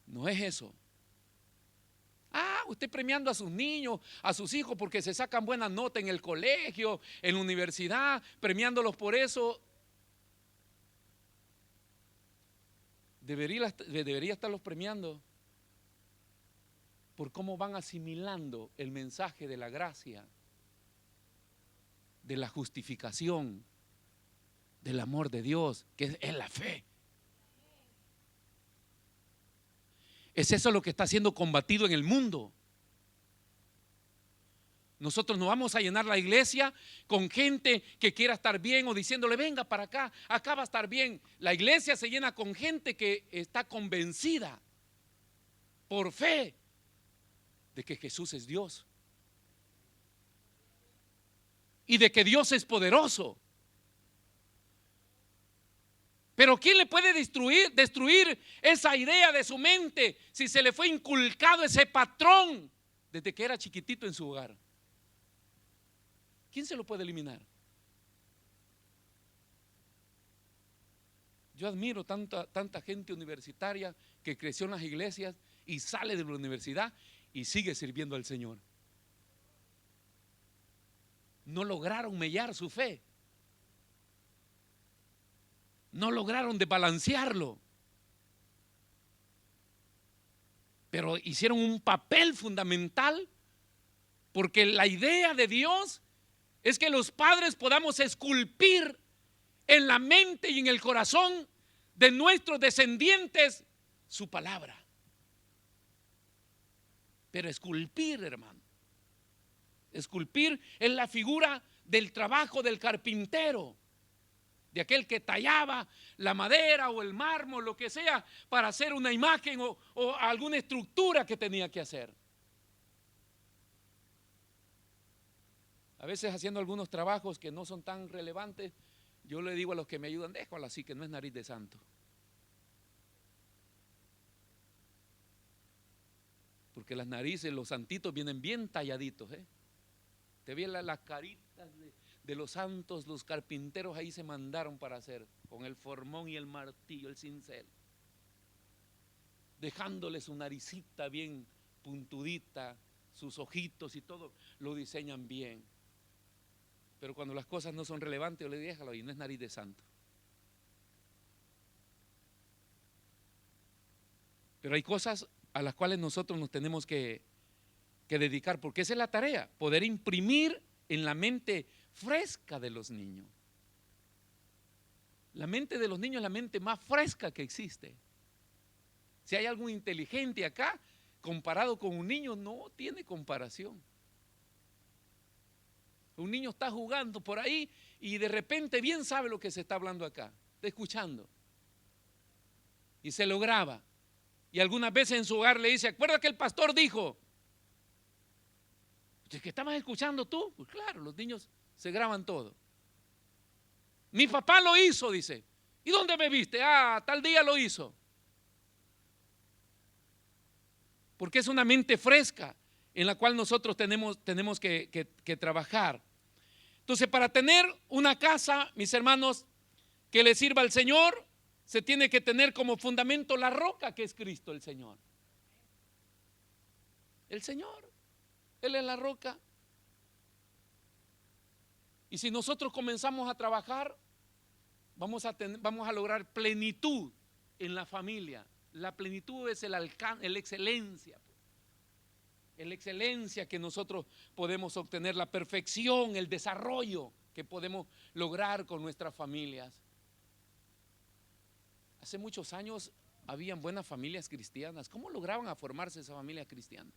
No es eso. Usted premiando a sus niños, a sus hijos porque se sacan buenas notas en el colegio, en la universidad, premiándolos por eso. Debería estarlos premiando por cómo van asimilando el mensaje de la gracia, de la justificación, del amor de Dios, que es la fe. Es eso lo que está siendo combatido en el mundo. Nosotros no vamos a llenar la iglesia con gente que quiera estar bien o diciéndole venga para acá, acá va a estar bien. La iglesia se llena con gente que está convencida por fe de que Jesús es Dios y de que Dios es poderoso. Pero ¿quién le puede destruir esa idea de su mente si se le fue inculcado ese patrón desde que era chiquitito en su hogar? ¿Quién se lo puede eliminar? Yo admiro tanta gente universitaria que creció en las iglesias y sale de la universidad y sigue sirviendo al Señor. No lograron mellar su fe. No lograron desbalancearlo. Pero hicieron un papel fundamental, porque la idea de Dios es que los padres podamos esculpir en la mente y en el corazón de nuestros descendientes su palabra. Pero esculpir, hermano, esculpir es la figura del trabajo del carpintero, de aquel que tallaba la madera o el mármol, lo que sea, para hacer una imagen o alguna estructura que tenía que hacer. A veces haciendo algunos trabajos que no son tan relevantes, yo le digo a los que me ayudan, déjalo así, que no es nariz de santo. Porque las narices, los santitos vienen bien talladitos, ¿eh? Te vi las caritas de los santos, los carpinteros ahí se mandaron para hacer, con el formón y el martillo, el cincel, dejándole su naricita bien puntudita, sus ojitos y todo, lo diseñan bien. Pero cuando las cosas no son relevantes, yo le digo, déjalo ahí, no es nariz de santo. Pero hay cosas a las cuales nosotros nos tenemos que dedicar, porque esa es la tarea, poder imprimir en la mente fresca de los niños. La mente de los niños es la mente más fresca que existe. Si hay algo inteligente acá, comparado con un niño, no tiene comparación. Un niño está jugando por ahí y de repente bien sabe lo que se está hablando acá, está escuchando. Y se lo graba. Y algunas veces en su hogar le dice, ¿acuerdas que el pastor dijo? ¿Que estabas escuchando tú? Pues claro, los niños se graban todo. Mi papá lo hizo, dice. ¿Y dónde me viste? Ah, tal día lo hizo. Porque es una mente fresca en la cual nosotros tenemos que trabajar. Entonces, para tener una casa, mis hermanos, que le sirva al Señor, se tiene que tener como fundamento la roca que es Cristo el Señor. El Señor, Él es la roca. Y si nosotros comenzamos a trabajar, vamos a lograr plenitud en la familia. La plenitud es la excelencia. La excelencia que nosotros podemos obtener, la perfección, el desarrollo que podemos lograr con nuestras familias. Hace muchos años habían buenas familias cristianas. ¿Cómo lograban a formarse esa familia cristiana?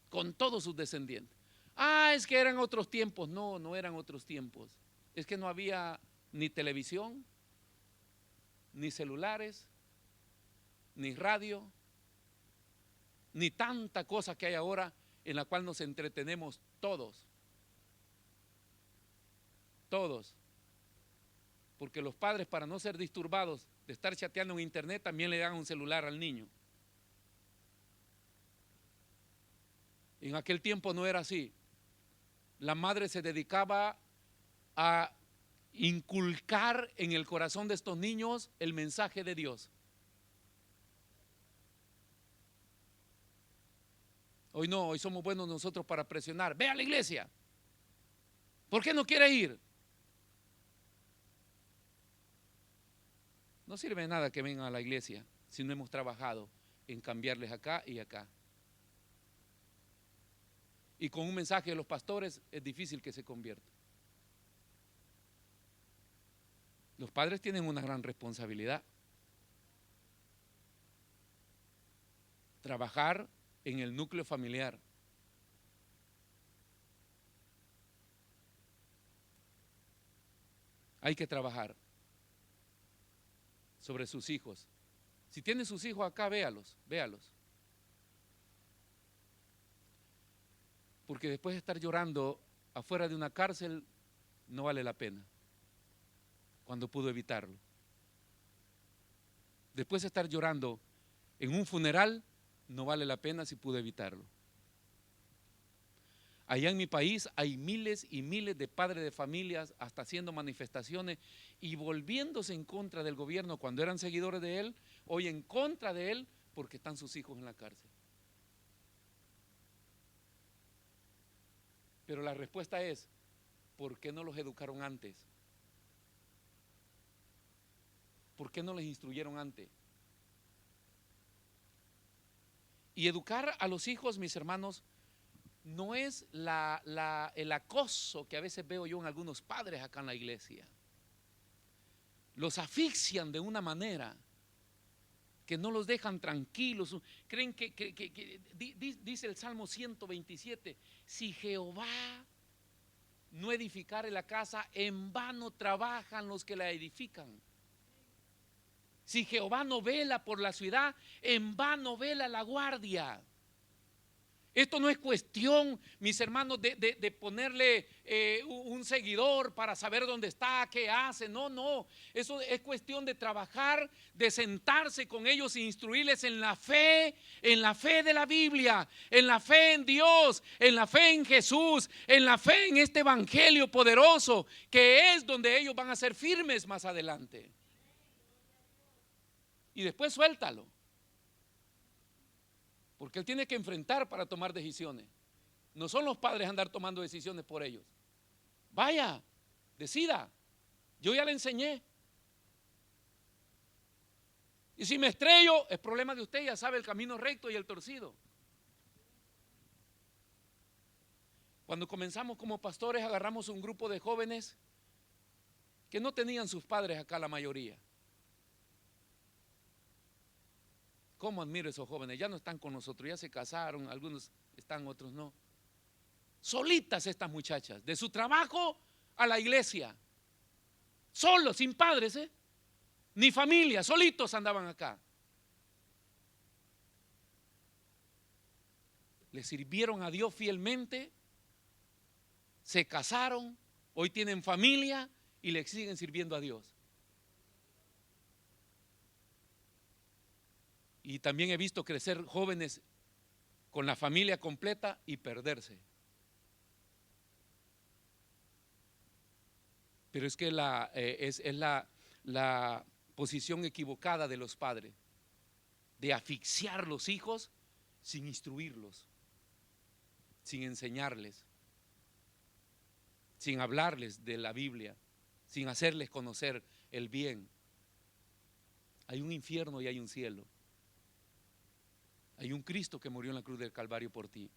Con todos sus descendientes. Ah, es que eran otros tiempos. No, no eran otros tiempos. Es que no había ni televisión, ni celulares, ni radio, ni tanta cosa que hay ahora en la cual nos entretenemos todos. Todos. Porque los padres, para no ser disturbados de estar chateando en internet, también le dan un celular al niño. En aquel tiempo no era así. La madre se dedicaba a inculcar en el corazón de estos niños el mensaje de Dios. Hoy no, hoy somos buenos nosotros para presionar. Ve a la iglesia. ¿Por qué no quiere ir? No sirve de nada que vengan a la iglesia si no hemos trabajado en cambiarles acá y acá. Y con un mensaje de los pastores es difícil que se convierta. Los padres tienen una gran responsabilidad. Trabajar en el núcleo familiar. Hay que trabajar sobre sus hijos. Si tienen sus hijos acá, véalos. Porque después de estar llorando afuera de una cárcel, no vale la pena, cuando pudo evitarlo. Después de estar llorando en un funeral, no vale la pena si pude evitarlo. Allá en mi país hay miles y miles de padres de familias hasta haciendo manifestaciones y volviéndose en contra del gobierno cuando eran seguidores de él, hoy en contra de él porque están sus hijos en la cárcel. Pero la respuesta es, ¿por qué no los educaron antes? ¿Por qué no les instruyeron antes? Y educar a los hijos, mis hermanos, no es el acoso que a veces veo yo en algunos padres acá en la iglesia. Los asfixian de una manera que no los dejan tranquilos. Creen dice el Salmo 127, si Jehová no edificare la casa, en vano trabajan los que la edifican. Si Jehová no vela por la ciudad, en vano vela la guardia. Esto no es cuestión, mis hermanos, de ponerle un seguidor para saber dónde está, qué hace. No, no. Eso es cuestión de trabajar, de sentarse con ellos e instruirles en la fe de la Biblia, en la fe en Dios, en la fe en Jesús, en la fe en este evangelio poderoso, que es donde ellos van a ser firmes más adelante. Y después suéltalo. Porque él tiene que enfrentar para tomar decisiones. No son los padres andar tomando decisiones por ellos. Vaya, decida. Yo ya le enseñé. Y si me estrello, es problema de usted, ya sabe el camino recto y el torcido. Cuando comenzamos como pastores, agarramos un grupo de jóvenes que no tenían sus padres acá, la mayoría. ¿Cómo admiro a esos jóvenes? Ya no están con nosotros, ya se casaron, algunos están, otros no. Solitas estas muchachas, de su trabajo a la iglesia. Solos, sin padres, ni familia, solitos andaban acá. Le sirvieron a Dios fielmente, se casaron, hoy tienen familia y le siguen sirviendo a Dios. Y también he visto crecer jóvenes con la familia completa y perderse. Pero es que es la posición equivocada de los padres, de asfixiar los hijos sin instruirlos, sin enseñarles, sin hablarles de la Biblia, sin hacerles conocer el bien. Hay un infierno y hay un cielo. Hay un Cristo que murió en la cruz del Calvario por ti.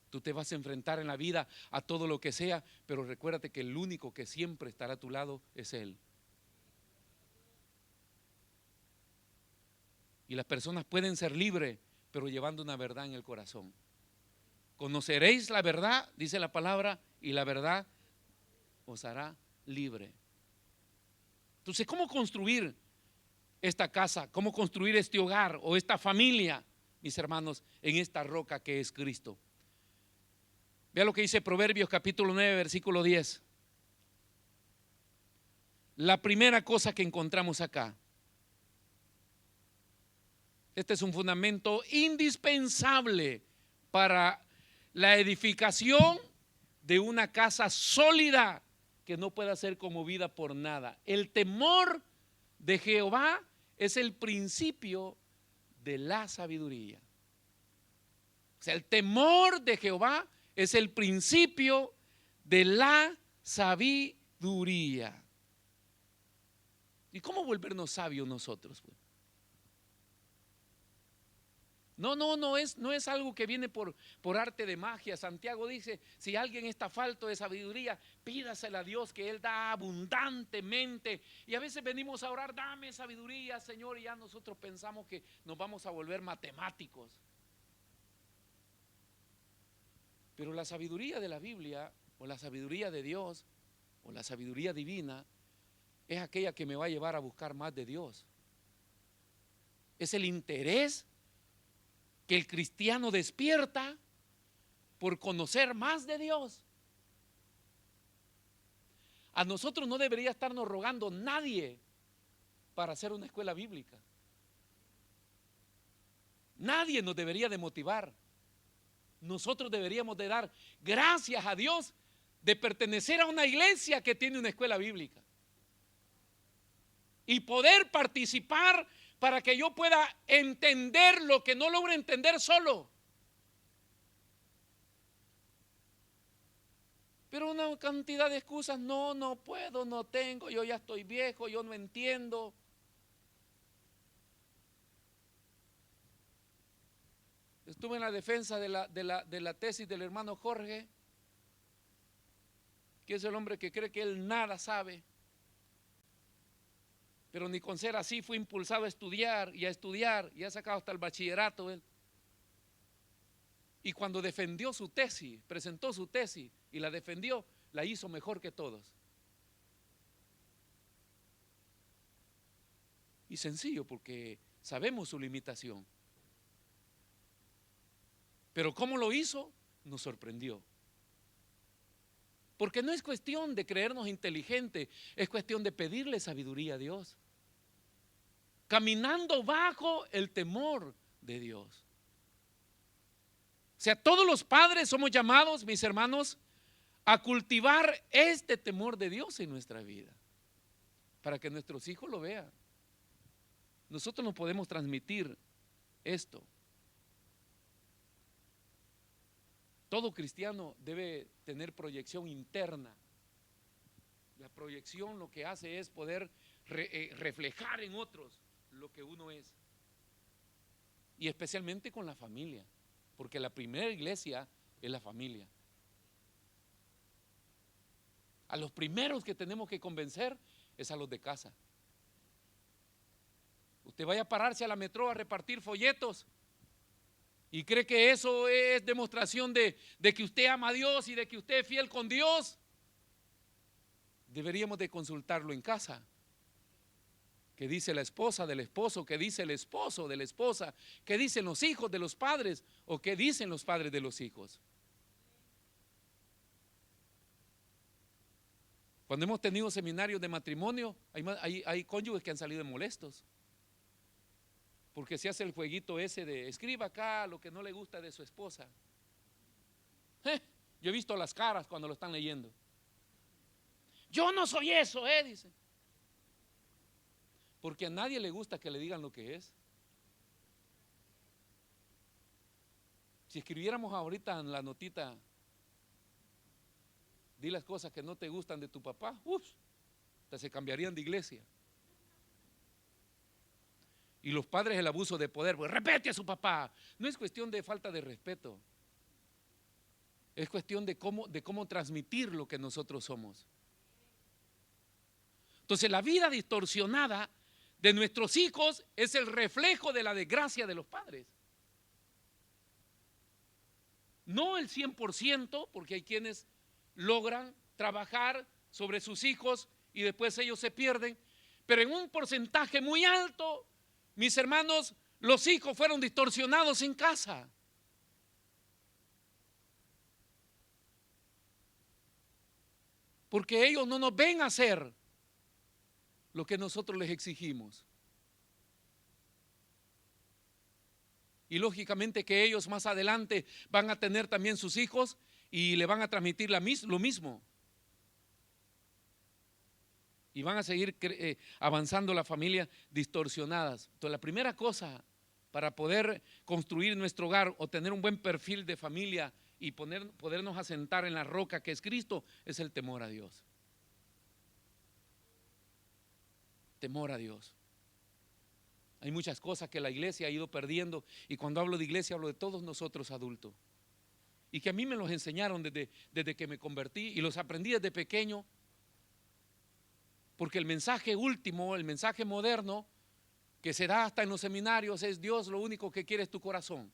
Tú te vas a enfrentar en la vida a todo lo que sea, pero recuérdate que el único que siempre estará a tu lado es Él. Y las personas pueden ser libres, pero llevando una verdad en el corazón. Conoceréis la verdad, dice la palabra, y la verdad os hará libre. Entonces, ¿cómo construir esta casa? ¿Cómo construir este hogar o esta familia, mis hermanos, en esta roca que es Cristo? Vea lo que dice Proverbios capítulo 9, versículo 10. La primera cosa que encontramos acá. Este es un fundamento indispensable para la edificación de una casa sólida que no pueda ser conmovida por nada. El temor de Jehová es el principio de la sabiduría. O sea, el temor de Jehová es el principio de la sabiduría. ¿Y cómo volvernos sabios nosotros? No es algo que viene por arte de magia. Santiago dice, si alguien está falto de sabiduría, pídasela a Dios, que Él da abundantemente. Y a veces venimos a orar, dame sabiduría, Señor, y ya nosotros pensamos que nos vamos a volver matemáticos. Pero la sabiduría de la Biblia, o la sabiduría de Dios, o la sabiduría divina, es aquella que me va a llevar a buscar más de Dios. Es el interés que el cristiano despierta por conocer más de Dios. A nosotros no debería estarnos rogando nadie para hacer una escuela bíblica. Nadie nos debería de motivar. Nosotros deberíamos de dar gracias a Dios de pertenecer a una iglesia que tiene una escuela bíblica y poder participar para que yo pueda entender lo que no logro entender solo. Pero una cantidad de excusas: no puedo, no tengo, yo ya estoy viejo, yo no entiendo. Estuve en la defensa de la tesis del hermano Jorge, que es el hombre que cree que él nada sabe. Pero ni con ser así fue impulsado a estudiar y ha sacado hasta el bachillerato él. Y cuando defendió su tesis, presentó su tesis y la defendió, la hizo mejor que todos. Y sencillo, porque sabemos su limitación. Pero cómo lo hizo, nos sorprendió. Porque no es cuestión de creernos inteligentes, es cuestión de pedirle sabiduría a Dios, caminando bajo el temor de Dios. O sea, todos los padres somos llamados, mis hermanos, a cultivar este temor de Dios en nuestra vida, para que nuestros hijos lo vean. Nosotros no podemos transmitir esto. Todo cristiano debe tener proyección interna. La proyección lo que hace es poder reflejar en otros lo que uno es. Y especialmente con la familia, porque la primera iglesia es la familia. A los primeros que tenemos que convencer es a los de casa. Usted vaya a pararse a la metro a repartir folletos y cree que eso es demostración de que usted ama a Dios y de que usted es fiel con Dios. Deberíamos de consultarlo en casa. ¿Qué dice la esposa del esposo? ¿Qué dice el esposo de la esposa? ¿Qué dicen los hijos de los padres? ¿O qué dicen los padres de los hijos? Cuando hemos tenido seminarios de matrimonio, hay cónyuges que han salido molestos, porque se hace el jueguito ese de escriba acá lo que no le gusta de su esposa. Yo he visto las caras cuando lo están leyendo. Yo no soy eso, dice. Porque a nadie le gusta que le digan lo que es. Si escribiéramos ahorita en la notita, di las cosas que no te gustan de tu papá, hasta se cambiarían de iglesia. Y los padres, el abuso de poder, pues respete a su papá. No es cuestión de falta de respeto, es cuestión de cómo transmitir lo que nosotros somos. Entonces la vida distorsionada de nuestros hijos es el reflejo de la desgracia de los padres. No el 100%, porque hay quienes logran trabajar sobre sus hijos y después ellos se pierden, pero en un porcentaje muy alto, mis hermanos, los hijos fueron distorsionados en casa. Porque ellos no nos ven hacer lo que nosotros les exigimos. Y lógicamente que ellos más adelante van a tener también sus hijos y le van a transmitir lo mismo. Y van a seguir avanzando la familia distorsionadas. Entonces la primera cosa para poder construir nuestro hogar o tener un buen perfil de familia y podernos asentar en la roca que es Cristo es el temor a Dios. Temor a Dios. Hay muchas cosas que la iglesia ha ido perdiendo, y cuando hablo de iglesia hablo de todos nosotros adultos, y que a mí me los enseñaron desde que me convertí y los aprendí desde pequeño, porque el mensaje último, el mensaje moderno que se da hasta en los seminarios es: Dios lo único que quiere es tu corazón.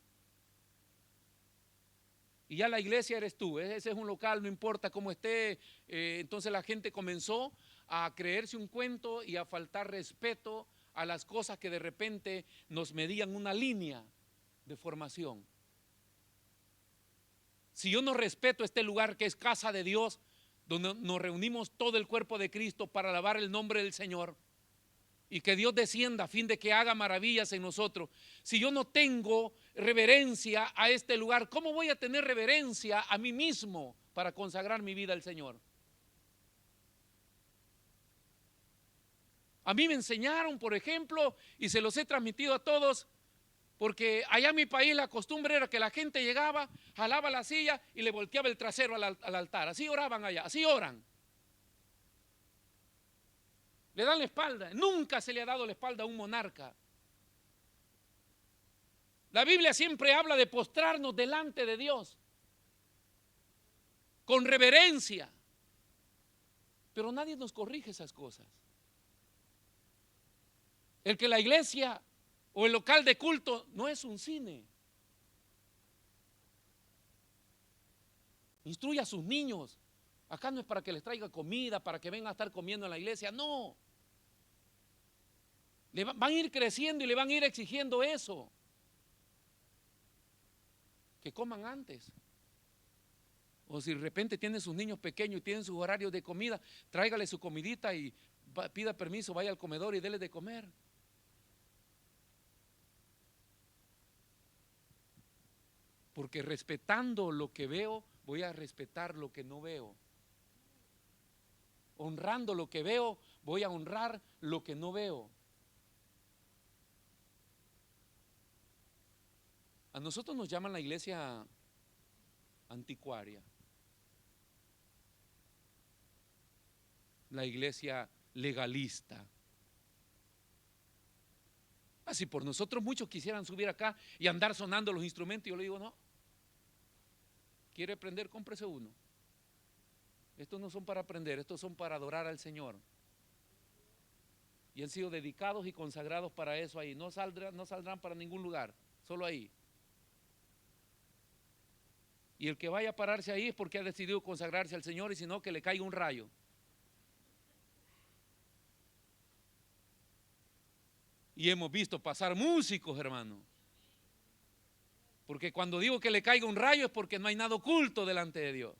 Y ya la iglesia eres tú, ese es un local, no importa cómo esté. Entonces la gente comenzó a creerse un cuento y a faltar respeto a las cosas que de repente nos medían una línea de formación. Si yo no respeto este lugar que es casa de Dios, donde nos reunimos todo el cuerpo de Cristo para alabar el nombre del Señor, y que Dios descienda a fin de que haga maravillas en nosotros. Si yo no tengo reverencia a este lugar, ¿cómo voy a tener reverencia a mí mismo para consagrar mi vida al Señor? A mí me enseñaron, por ejemplo, y se los he transmitido a todos, porque allá en mi país la costumbre era que la gente llegaba, jalaba la silla y le volteaba el trasero al altar. Así oraban allá, así oran. Le dan la espalda. Nunca se le ha dado la espalda a un monarca. La Biblia siempre habla de postrarnos delante de Dios con reverencia, pero nadie nos corrige esas cosas. El que la iglesia o el local de culto no es un cine. Instruya a sus niños. Acá no es para que les traiga comida, para que vengan a estar comiendo en la iglesia, no. Van a ir creciendo y le van a ir exigiendo eso. Que coman antes. O si de repente tienen sus niños pequeños y tienen sus horarios de comida, tráigale su comidita y pida permiso, vaya al comedor y dele de comer. Porque respetando lo que veo, voy a respetar lo que no veo. Honrando lo que veo, voy a honrar lo que no veo. A nosotros nos llaman la iglesia anticuaria, la iglesia legalista. Así por nosotros muchos quisieran subir acá y andar sonando los instrumentos, y yo le digo no. ¿Quiere aprender? Cómprese uno. Estos no son para aprender, estos son para adorar al Señor. Y han sido dedicados y consagrados para eso ahí. No saldrán para ningún lugar, solo ahí. Y el que vaya a pararse ahí es porque ha decidido consagrarse al Señor, y si no, que le caiga un rayo. Y hemos visto pasar músicos, hermano. Porque cuando digo que le caiga un rayo es porque no hay nada oculto delante de Dios.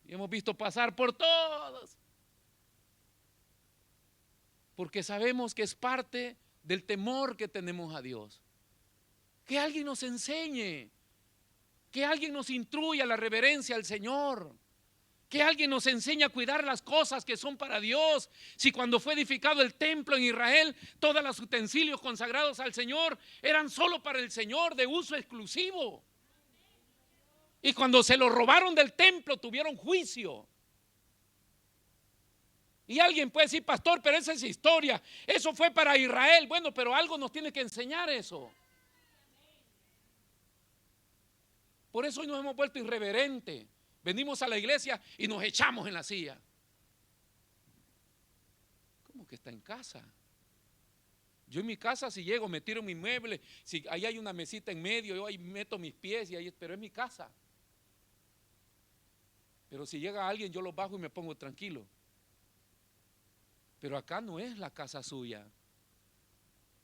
Y hemos visto pasar por todos. Porque sabemos que es parte del temor que tenemos a Dios. Que alguien nos enseñe, que alguien nos instruya la reverencia al Señor, que alguien nos enseñe a cuidar las cosas que son para Dios. Si cuando fue edificado el templo en Israel, todos los utensilios consagrados al Señor eran solo para el Señor, de uso exclusivo. Y cuando se lo robaron del templo, tuvieron juicio. Y alguien puede decir, pastor, pero esa es historia, eso fue para Israel. Bueno, pero algo nos tiene que enseñar eso. Por eso hoy nos hemos vuelto irreverentes. Venimos a la iglesia y nos echamos en la silla. ¿Cómo que está en casa? Yo en mi casa, si llego, me tiro mi mueble, si ahí hay una mesita en medio, yo ahí meto mis pies, pero es mi casa. Pero si llega alguien, yo lo bajo y me pongo tranquilo. Pero acá no es la casa suya,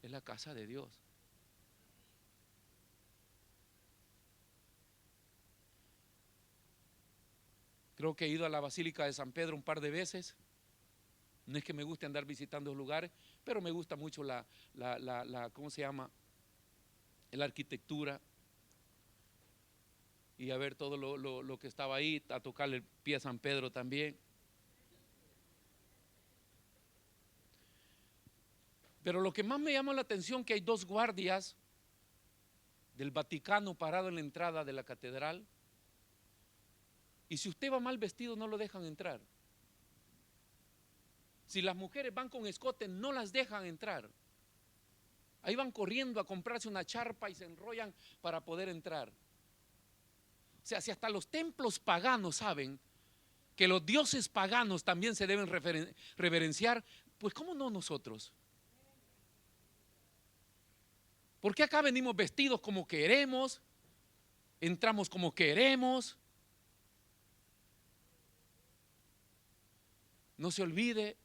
es la casa de Dios. Creo que he ido a la Basílica de San Pedro un par de veces. No es que me guste andar visitando los lugares, pero me gusta mucho ¿cómo se llama? La arquitectura. Y a ver todo lo que estaba ahí, a tocarle el pie a San Pedro también. Pero lo que más me llama la atención es que hay dos guardias del Vaticano parados en la entrada de la catedral. Y si usted va mal vestido, no lo dejan entrar. Si las mujeres van con escote, no las dejan entrar. Ahí van corriendo a comprarse una charpa y se enrollan para poder entrar. O sea, si hasta los templos paganos saben que los dioses paganos también se deben reverenciar, pues ¿cómo no nosotros? ¿Por qué acá venimos vestidos como queremos? Entramos como queremos. No se olvide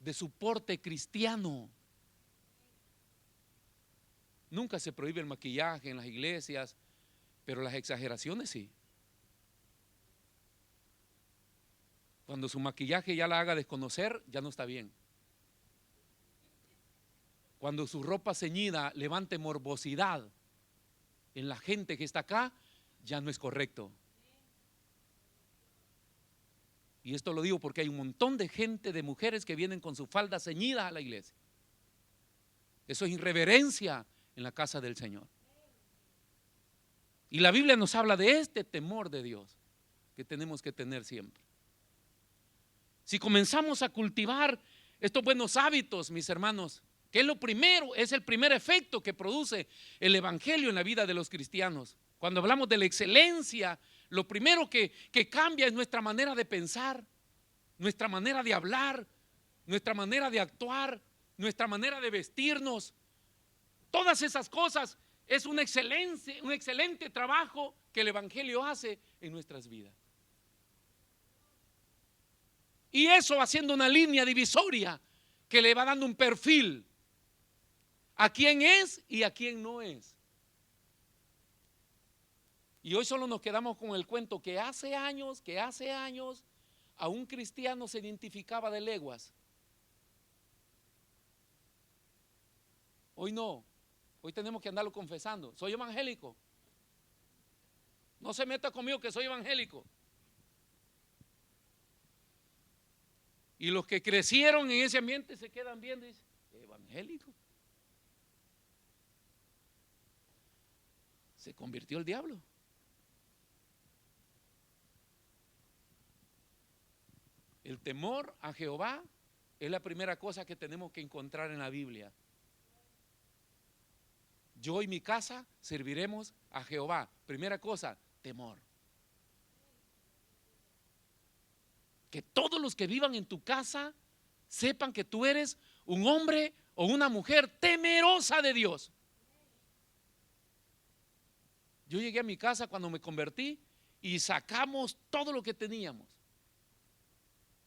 de su porte cristiano. Nunca se prohíbe el maquillaje en las iglesias, pero las exageraciones sí. Cuando su maquillaje ya la haga desconocer, ya no está bien. cuando su ropa ceñida levante morbosidad en la gente que está acá, ya no es correcto. Y esto lo digo porque hay un montón de gente, de mujeres que vienen con su falda ceñida a la iglesia. Eso es irreverencia en la casa del Señor. Y la Biblia nos habla de este temor de Dios que tenemos que tener siempre. Si comenzamos a cultivar estos buenos hábitos, mis hermanos, que es lo primero, es el primer efecto que produce el evangelio en la vida de los cristianos. Cuando hablamos de la excelencia, lo primero que cambia es nuestra manera de pensar, nuestra manera de hablar, nuestra manera de actuar, nuestra manera de vestirnos. Todas esas cosas es un excelente trabajo que el evangelio hace en nuestras vidas. Y eso haciendo una línea divisoria que le va dando un perfil a quién es y a quién no es. Y hoy solo nos quedamos con el cuento que hace años a un cristiano se identificaba de leguas. Hoy no, hoy tenemos que andarlo confesando. Soy evangélico. No se meta conmigo que soy evangélico. Y los que crecieron en ese ambiente se quedan viendo y dicen, evangélico. Se convirtió el diablo. El temor a Jehová es la primera cosa que tenemos que encontrar en la Biblia. Yo y mi casa serviremos a Jehová. Primera cosa, temor. Que todos los que vivan en tu casa sepan que tú eres un hombre o una mujer temerosa de Dios. Yo llegué a mi casa cuando me convertí y sacamos todo lo que teníamos.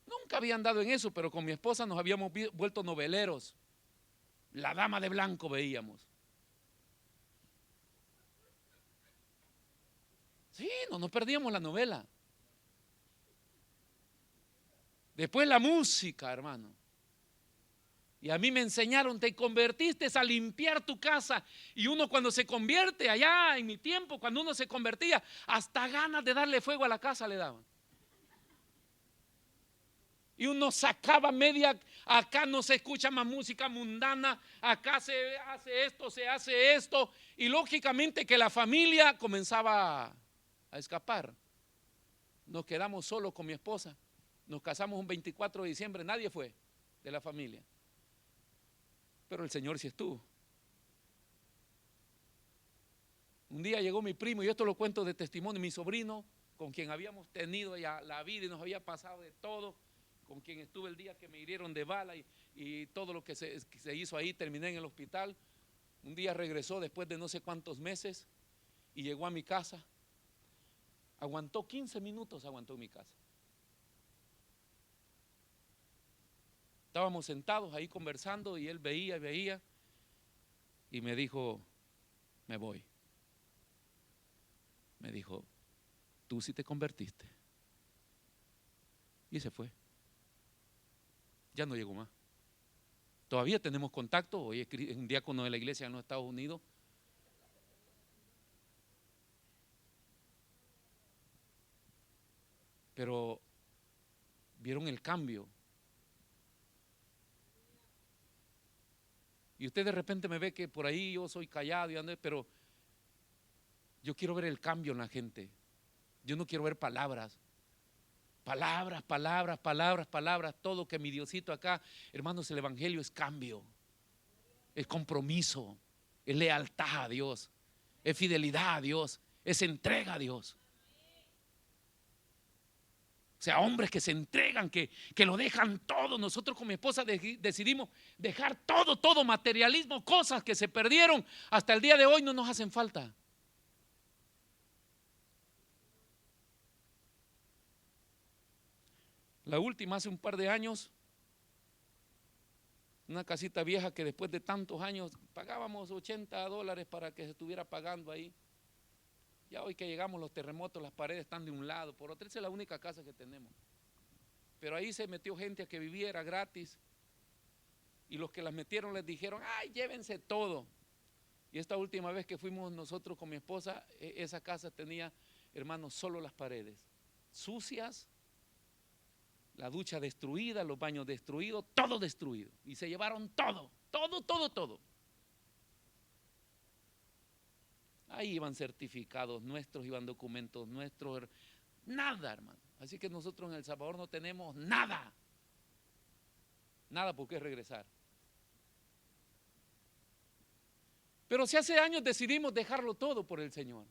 Nunca había andado en eso, pero con mi esposa nos habíamos vuelto noveleros. La Dama de Blanco veíamos. Sí, no nos perdíamos la novela. Después la música, hermano. Y a mí me enseñaron, te convertiste a limpiar tu casa. Y uno cuando se convierte, allá en mi tiempo, cuando uno se convertía, hasta ganas de darle fuego a la casa le daban. Y uno sacaba media, acá no se escucha más música mundana, acá se hace esto. Y lógicamente que la familia comenzaba a escapar. Nos quedamos solos con mi esposa. Nos casamos un 24 de diciembre, nadie fue de la familia. Pero el Señor sí estuvo. Un día llegó mi primo, y esto lo cuento de testimonio, mi sobrino, con quien habíamos tenido ya la vida y nos había pasado de todo, con quien estuve el día que me hirieron de bala y todo lo que se hizo ahí, terminé en el hospital. Un día regresó después de no sé cuántos meses y llegó a mi casa. Aguantó 15 minutos, aguantó en mi casa. Estábamos sentados ahí conversando y él veía y me dijo, me voy. Me dijo, tú sí te convertiste. Y se fue. Ya no llegó más. Todavía tenemos contacto, hoy es un diácono de la iglesia en los Estados Unidos. Pero vieron el cambio. Y usted de repente me ve que por ahí yo soy callado y ando, pero yo quiero ver el cambio en la gente. Yo no quiero ver palabras. Palabras, todo que mi Diosito acá, hermanos, el evangelio es cambio, es compromiso, es lealtad a Dios, es fidelidad a Dios, es entrega a Dios. O sea, hombres que se entregan, que lo dejan todo. Nosotros con mi esposa decidimos dejar todo materialismo, cosas que se perdieron hasta el día de hoy no nos hacen falta. La última, hace un par de años, una casita vieja que después de tantos años pagábamos $80 para que se estuviera pagando ahí. Ya hoy que llegamos los terremotos, las paredes están de un lado, por otro, esa es la única casa que tenemos. Pero ahí se metió gente a que viviera gratis. y los que las metieron les dijeron, ay, llévense todo. Y esta última vez que fuimos nosotros con mi esposa, esa casa tenía, hermanos, solo las paredes, sucias, la ducha destruida, los baños destruidos, todo destruido. Y se llevaron todo, todo, todo, todo. Ahí iban certificados nuestros, iban documentos nuestros, nada, hermano. Así que nosotros en El Salvador no tenemos nada. Nada por qué regresar. Pero si hace años decidimos dejarlo todo por el Señor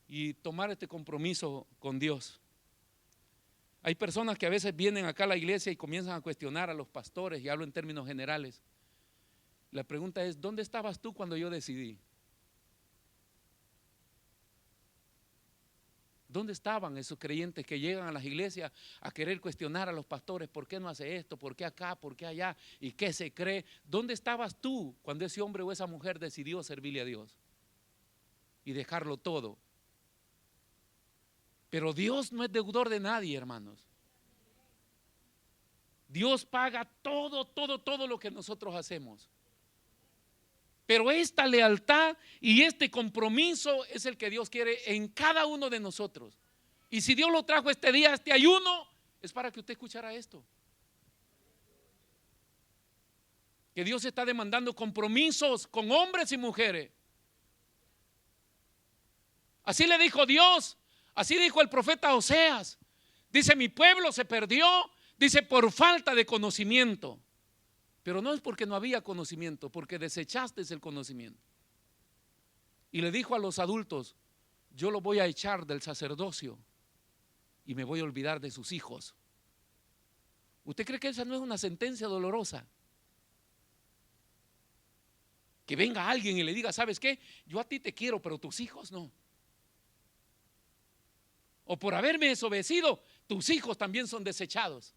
y tomar este compromiso con Dios. Hay personas que a veces vienen acá a la iglesia y comienzan a cuestionar a los pastores, y hablo en términos generales. La pregunta es, ¿dónde estabas tú cuando yo decidí? ¿Dónde estaban esos creyentes que llegan a las iglesias a querer cuestionar a los pastores? ¿Por qué no hace esto? ¿Por qué acá? ¿Por qué allá? ¿Y qué se cree? ¿Dónde estabas tú cuando ese hombre o esa mujer decidió servirle a Dios y dejarlo todo? Pero Dios no es deudor de nadie, hermanos. Dios paga todo, todo, todo lo que nosotros hacemos. Pero esta lealtad y este compromiso es el que Dios quiere en cada uno de nosotros. Y si Dios lo trajo este día, este ayuno, es para que usted escuchara esto. Que Dios está demandando compromisos con hombres y mujeres. Así le dijo Dios, así dijo el profeta Oseas. Dice, mi pueblo se perdió, dice, por falta de conocimiento. Pero no es porque no había conocimiento, porque desechaste el conocimiento. Y le dijo a los adultos, yo lo voy a echar del sacerdocio y me voy a olvidar de sus hijos. ¿Usted cree que esa no es una sentencia dolorosa? Que venga alguien y le diga, ¿sabes qué? Yo a ti te quiero, pero tus hijos no. O por haberme desobedecido, tus hijos también son desechados.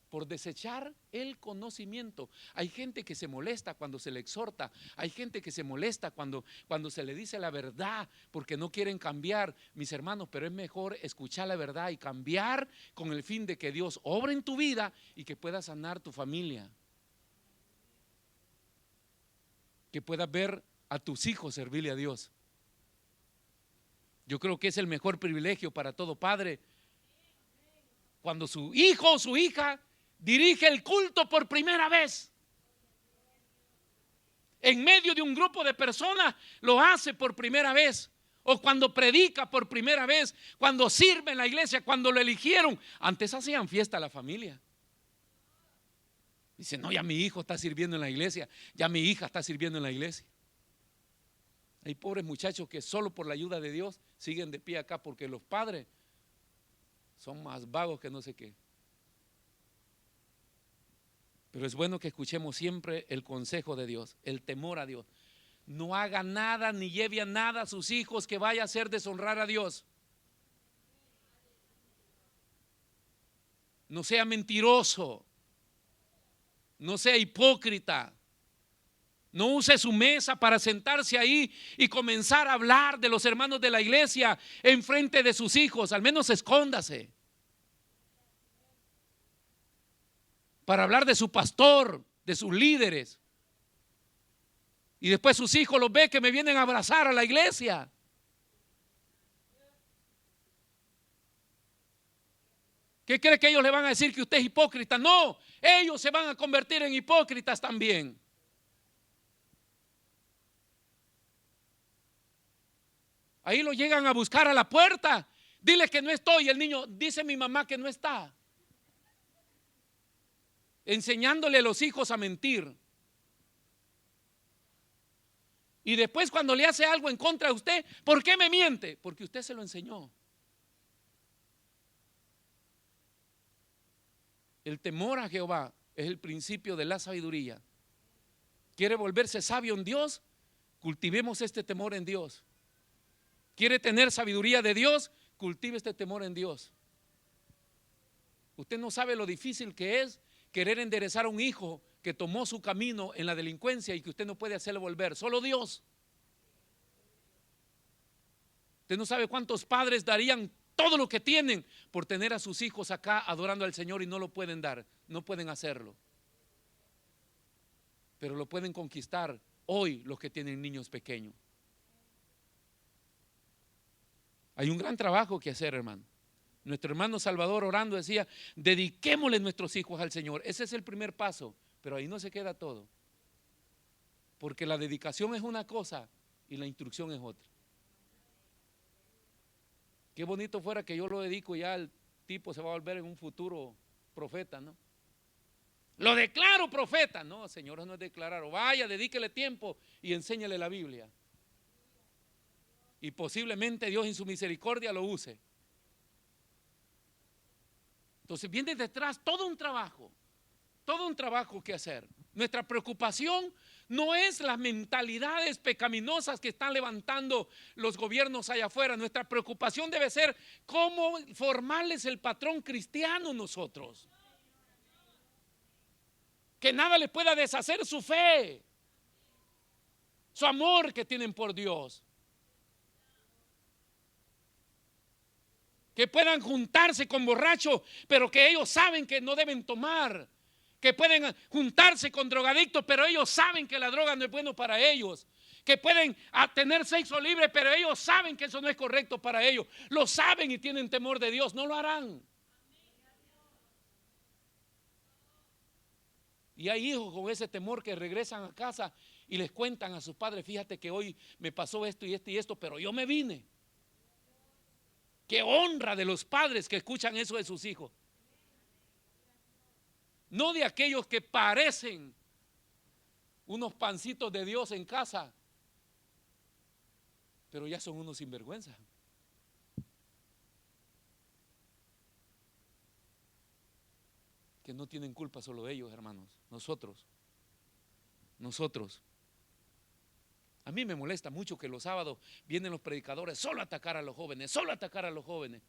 Por desechar el conocimiento. Hay gente que se molesta cuando se le exhorta. Hay gente que se molesta cuando se le dice la verdad, porque no quieren cambiar, mis hermanos. Pero es mejor escuchar la verdad y cambiar con el fin de que Dios obre en tu vida y que puedas sanar tu familia, que puedas ver a tus hijos servirle a Dios. Yo creo que es el mejor privilegio para todo padre cuando su hijo o su hija dirige el culto por primera vez. En medio de un grupo de personas lo hace por primera vez. O cuando predica por primera vez, cuando sirve en la iglesia, cuando lo eligieron. Antes hacían fiesta a la familia. Dice, no, ya mi hijo está sirviendo en la iglesia, ya mi hija está sirviendo en la iglesia. Hay pobres muchachos que solo por la ayuda de Dios siguen de pie acá, porque los padres son más vagos que no sé qué. Pero es bueno que escuchemos siempre el consejo de Dios, el temor a Dios. No haga nada ni lleve a nada a sus hijos que vaya a hacer deshonrar a Dios. No sea mentiroso, no sea hipócrita. No use su mesa para sentarse ahí y comenzar a hablar de los hermanos de la iglesia en frente de sus hijos. Al menos escóndase para hablar de su pastor, de sus líderes. Y después sus hijos los ve que me vienen a abrazar a la iglesia. ¿Qué cree que ellos le van a decir? Que usted es hipócrita. No, ellos se van a convertir en hipócritas también. Ahí lo llegan a buscar a la puerta. Dile que no estoy. El niño dice, mi mamá que no está. Enseñándole a los hijos a mentir. Y después cuando le hace algo en contra de usted, ¿por qué me miente? Porque usted se lo enseñó. El temor a Jehová es el principio de la sabiduría. ¿Quiere volverse sabio en Dios? Cultivemos este temor en Dios. ¿Quiere tener sabiduría de Dios? Cultive este temor en Dios. Usted no sabe lo difícil que es querer enderezar a un hijo que tomó su camino en la delincuencia y que usted no puede hacerle volver. Solo Dios. Usted no sabe cuántos padres darían todo lo que tienen por tener a sus hijos acá adorando al Señor y no lo pueden dar, no pueden hacerlo. Pero lo pueden conquistar hoy los que tienen niños pequeños. Hay un gran trabajo que hacer, hermano. Nuestro hermano Salvador orando decía, dediquémosle nuestros hijos al Señor. Ese es el primer paso, pero ahí no se queda todo. Porque la dedicación es una cosa y la instrucción es otra. Qué bonito fuera que yo lo dedico y ya el tipo se va a volver en un futuro profeta, ¿no? Lo declaro profeta. No, Señor, no es declarar. O vaya, dedíquele tiempo y enséñale la Biblia. Y posiblemente Dios en su misericordia lo use. Entonces viene detrás todo un trabajo que hacer. Nuestra preocupación no es las mentalidades pecaminosas que están levantando los gobiernos allá afuera. Nuestra preocupación debe ser cómo formarles el patrón cristiano nosotros. Que nada les pueda deshacer su fe, su amor que tienen por Dios. Que puedan juntarse con borrachos, pero que ellos saben que no deben tomar. Que pueden juntarse con drogadictos, pero ellos saben que la droga no es bueno para ellos. Que pueden tener sexo libre, pero ellos saben que eso no es correcto para ellos. Lo saben y tienen temor de Dios, no lo harán. Y hay hijos con ese temor que regresan a casa y les cuentan a sus padres, fíjate que hoy me pasó esto y esto y esto, pero yo me vine. Qué honra de los padres que escuchan eso de sus hijos. No de aquellos que parecen unos pancitos de Dios en casa, pero ya son unos sinvergüenza. Que no tienen culpa solo ellos, hermanos. Nosotros. A mí me molesta mucho que los sábados vienen los predicadores solo a atacar a los jóvenes, solo a atacar a los jóvenes.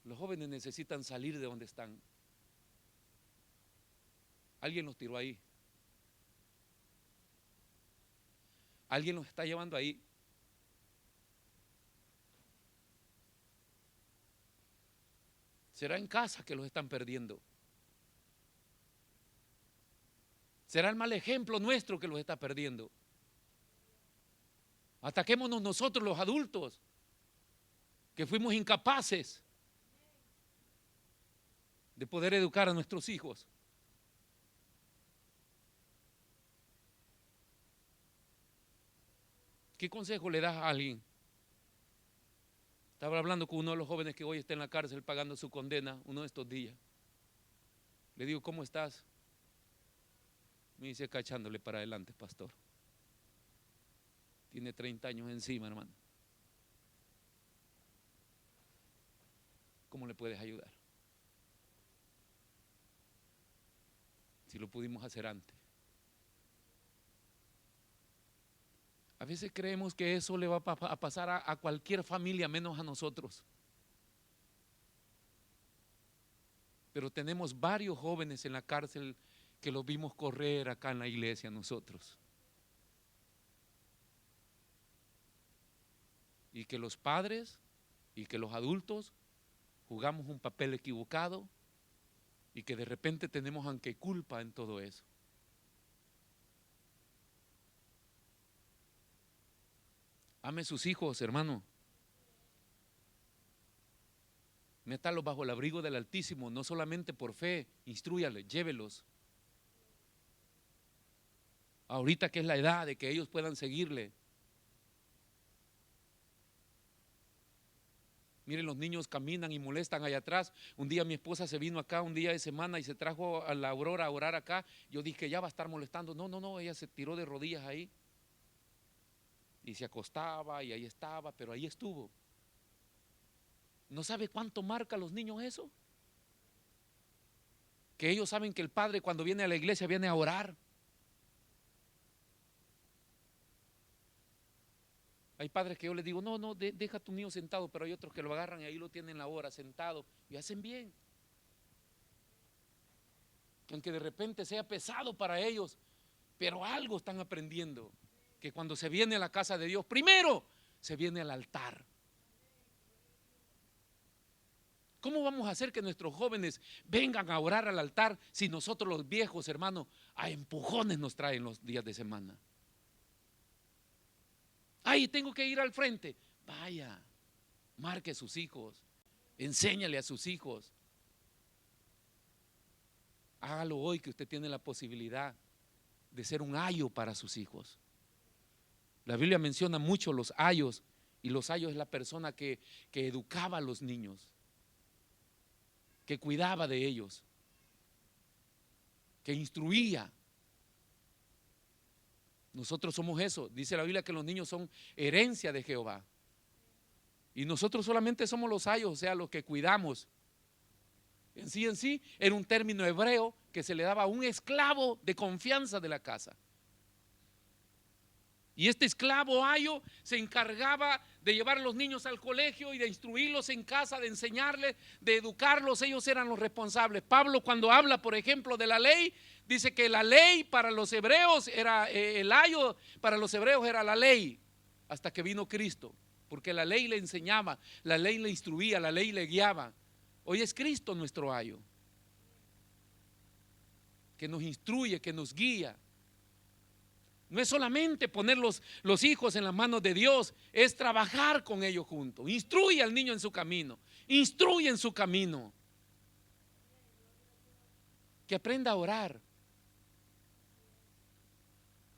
Los jóvenes necesitan salir de donde están. Alguien los tiró ahí. Alguien los está llevando ahí. Será en casa que los están perdiendo. Será el mal ejemplo nuestro que los está perdiendo. Ataquémonos nosotros los adultos, que fuimos incapaces de poder educar a nuestros hijos. ¿Qué consejo le das a alguien? Estaba hablando con uno de los jóvenes que hoy está en la cárcel pagando su condena uno de estos días. Le digo, ¿cómo estás? Me dice, cachándole para adelante, pastor. Tiene 30 años encima, hermano. ¿Cómo le puedes ayudar? Si lo pudimos hacer antes. A veces creemos que eso le va a pasar a cualquier familia, menos a nosotros. Pero tenemos varios jóvenes en la cárcel que los vimos correr acá en la iglesia nosotros. Y que los padres y que los adultos jugamos un papel equivocado y que de repente tenemos aunque culpa en todo eso. Ame sus hijos, hermano. Métalos bajo el abrigo del Altísimo, no solamente por fe, instrúyales, llévelos. Ahorita que es la edad de que ellos puedan seguirle. Miren, los niños caminan y molestan allá atrás. Un día mi esposa se vino acá un día de semana y se trajo a la Aurora a orar acá. Yo dije, ya va a estar molestando. No, ella se tiró de rodillas ahí. Y se acostaba y ahí estaba, pero ahí estuvo. ¿No sabe cuánto marca a los niños eso? Que ellos saben que el padre cuando viene a la iglesia viene a orar. Hay padres que yo les digo, no, deja a tu niño sentado, pero hay otros que lo agarran y ahí lo tienen la hora sentado y hacen bien. Aunque de repente sea pesado para ellos, pero algo están aprendiendo. Que cuando se viene a la casa de Dios, primero se viene al altar. ¿Cómo vamos a hacer que nuestros jóvenes vengan a orar al altar si nosotros los viejos, hermanos, a empujones nos traen los días de semana? Ay, tengo que ir al frente. Vaya, marque a sus hijos, enséñale a sus hijos. Hágalo hoy que usted tiene la posibilidad de ser un ayo para sus hijos. La Biblia menciona mucho los ayos, y los ayos es la persona que educaba a los niños, que cuidaba de ellos, que instruía. Nosotros somos eso. Dice la Biblia que los niños son herencia de Jehová. Y nosotros solamente somos los ayos, o sea, los que cuidamos. En sí, era un término hebreo que se le daba a un esclavo de confianza de la casa. Y este esclavo ayo se encargaba de llevar a los niños al colegio y de instruirlos en casa, de enseñarles, de educarlos. Ellos eran los responsables. Pablo, cuando habla, por ejemplo, de la ley, dice que la ley para los hebreos era, el ayo para los hebreos era la ley, hasta que vino Cristo, porque la ley le enseñaba, la ley le instruía, la ley le guiaba. Hoy es Cristo nuestro ayo, que nos instruye, que nos guía. No es solamente poner los hijos en las manos de Dios, es trabajar con ellos juntos. Instruye al niño en su camino, instruye en su camino. Que aprenda a orar.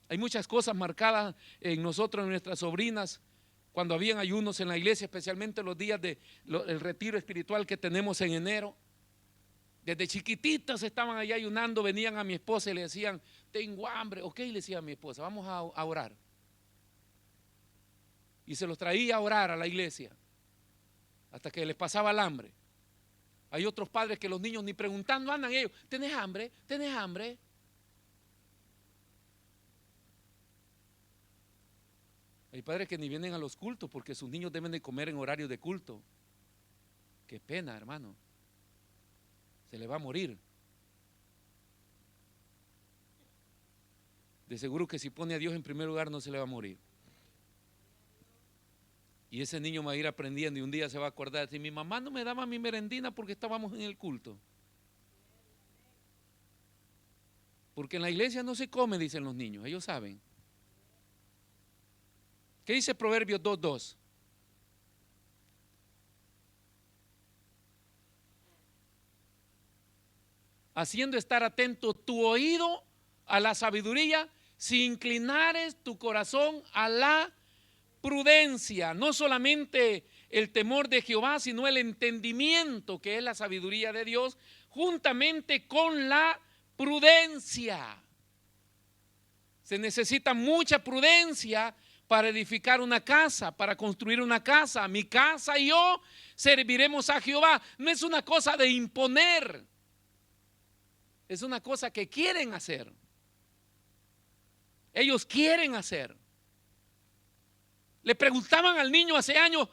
Hay muchas cosas marcadas en nosotros, en nuestras sobrinas, cuando habían ayunos en la iglesia, especialmente los días del retiro espiritual que tenemos en enero. Desde chiquititas estaban allá ayunando, venían a mi esposa y le decían, tengo hambre. Ok, le decía a mi esposa, vamos a orar. Y se los traía a orar a la iglesia hasta que les pasaba el hambre. Hay otros padres que los niños ni preguntando andan ellos, ¿tenés hambre? ¿Tenés hambre? Hay padres que ni vienen a los cultos porque sus niños deben de comer en horario de culto. Qué pena, hermano. Se le va a morir. De seguro que si pone a Dios en primer lugar no se le va a morir. Y ese niño va a ir aprendiendo y un día se va a acordar, si mi mamá no me daba mi merendina porque estábamos en el culto. Porque en la iglesia no se come, dicen los niños, ellos saben. ¿Qué dice Proverbios 2:2? Haciendo estar atento tu oído a la sabiduría, si inclinares tu corazón a la prudencia. No solamente el temor de Jehová, sino el entendimiento, que es la sabiduría de Dios, juntamente con la prudencia. Se necesita mucha prudencia para edificar una casa, para construir una casa. Mi casa y yo serviremos a Jehová. No es una cosa de imponer. Es una cosa que quieren hacer. Ellos quieren hacer. Le preguntaban al niño hace años,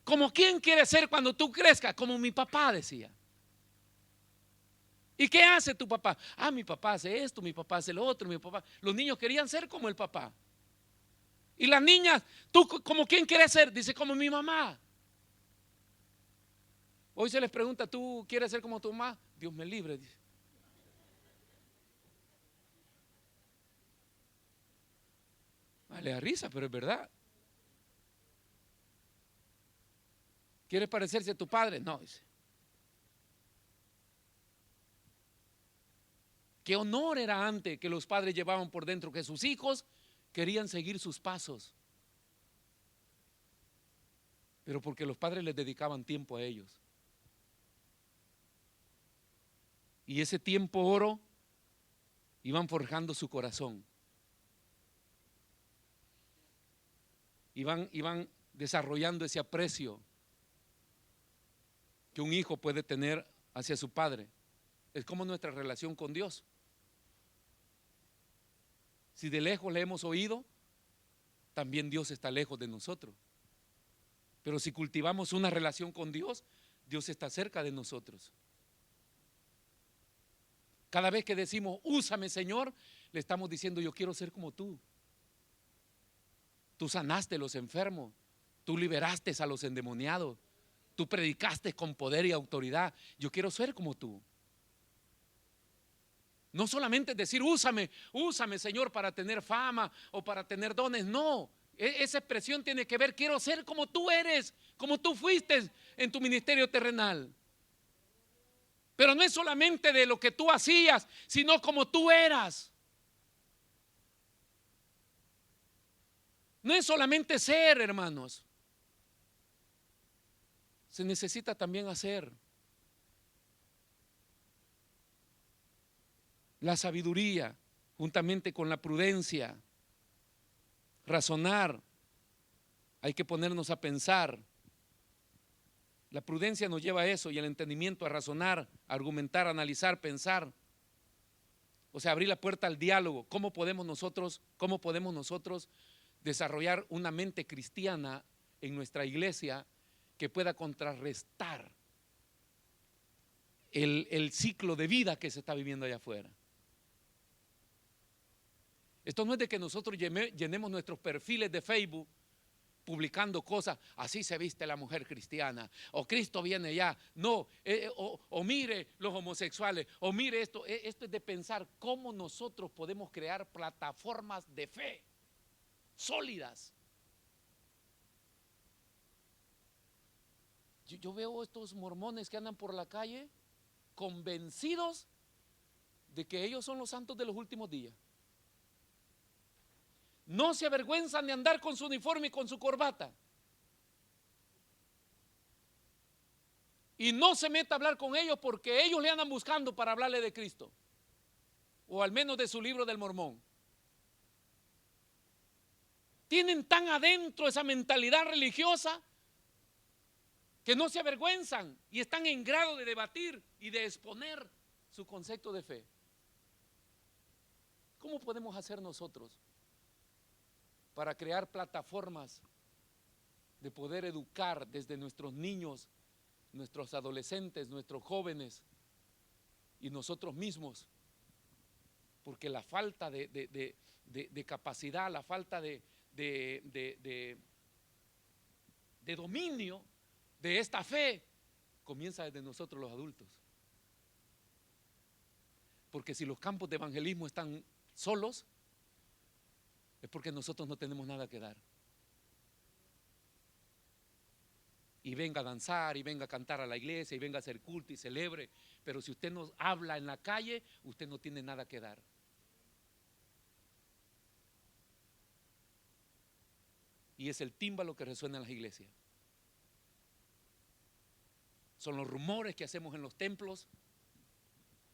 ¿como quién quiere ser cuando tú crezcas? Como mi papá, decía. ¿Y qué hace tu papá? Ah, mi papá hace esto, mi papá hace lo otro, mi papá. Los niños querían ser como el papá. Y las niñas, ¿tú como quién quieres ser? Dice, como mi mamá. Hoy se les pregunta, ¿tú quieres ser como tu mamá? Dios me libre, dice. Le da risa, pero es verdad. ¿Quieres parecerse a tu padre? No, dice. Qué honor era antes que los padres llevaban por dentro, que sus hijos querían seguir sus pasos. Pero porque los padres les dedicaban tiempo a ellos. Y ese tiempo oro iban forjando su corazón. Iban desarrollando ese aprecio que un hijo puede tener hacia su padre. Es como nuestra relación con Dios. Si de lejos le hemos oído, también Dios está lejos de nosotros. Pero si cultivamos una relación con Dios, Dios está cerca de nosotros. Cada vez que decimos, úsame Señor, le estamos diciendo, yo quiero ser como tú. Tú sanaste a los enfermos, tú liberaste a los endemoniados, Tú predicaste con poder y autoridad. Yo quiero ser como tú. No solamente decir, úsame, Señor, para tener fama o para tener dones. No, esa expresión tiene que ver, quiero ser como tú eres, como tú fuiste en tu ministerio terrenal. Pero no es solamente de lo que tú hacías, sino como tú eras. No es solamente ser, hermanos. Se necesita también hacer. La sabiduría, juntamente con la prudencia, razonar, hay que ponernos a pensar. La prudencia nos lleva a eso y el entendimiento a razonar, a argumentar, a analizar, pensar. O sea, abrir la puerta al diálogo. ¿Cómo podemos nosotros desarrollar una mente cristiana en nuestra iglesia que pueda contrarrestar el ciclo de vida que se está viviendo allá afuera? Esto no es de que nosotros llenemos nuestros perfiles de Facebook publicando cosas, así se viste la mujer cristiana, o Cristo viene ya, no, o mire los homosexuales, o mire esto. Esto es de pensar cómo nosotros podemos crear plataformas de fe sólidas. Yo veo estos mormones que andan por la calle convencidos de que ellos son los santos de los últimos días. No se avergüenzan de andar con su uniforme y con su corbata. Y no se meta a hablar con ellos porque ellos le andan buscando para hablarle de Cristo. O al menos de su libro del Mormón. Tienen tan adentro esa mentalidad religiosa que no se avergüenzan y están en grado de debatir y de exponer su concepto de fe. ¿Cómo podemos hacer nosotros para crear plataformas de poder educar desde nuestros niños, nuestros adolescentes, nuestros jóvenes y nosotros mismos? Porque la falta de capacidad, la falta de dominio de esta fe comienza desde nosotros los adultos. Porque si los campos de evangelismo están solos, es porque nosotros no tenemos nada que dar. Y venga a danzar, y venga a cantar a la iglesia, y venga a hacer culto y celebre, pero si usted no habla en la calle, usted no tiene nada que dar. Y es el tímbalo que resuena en las iglesias. Son los rumores que hacemos en los templos,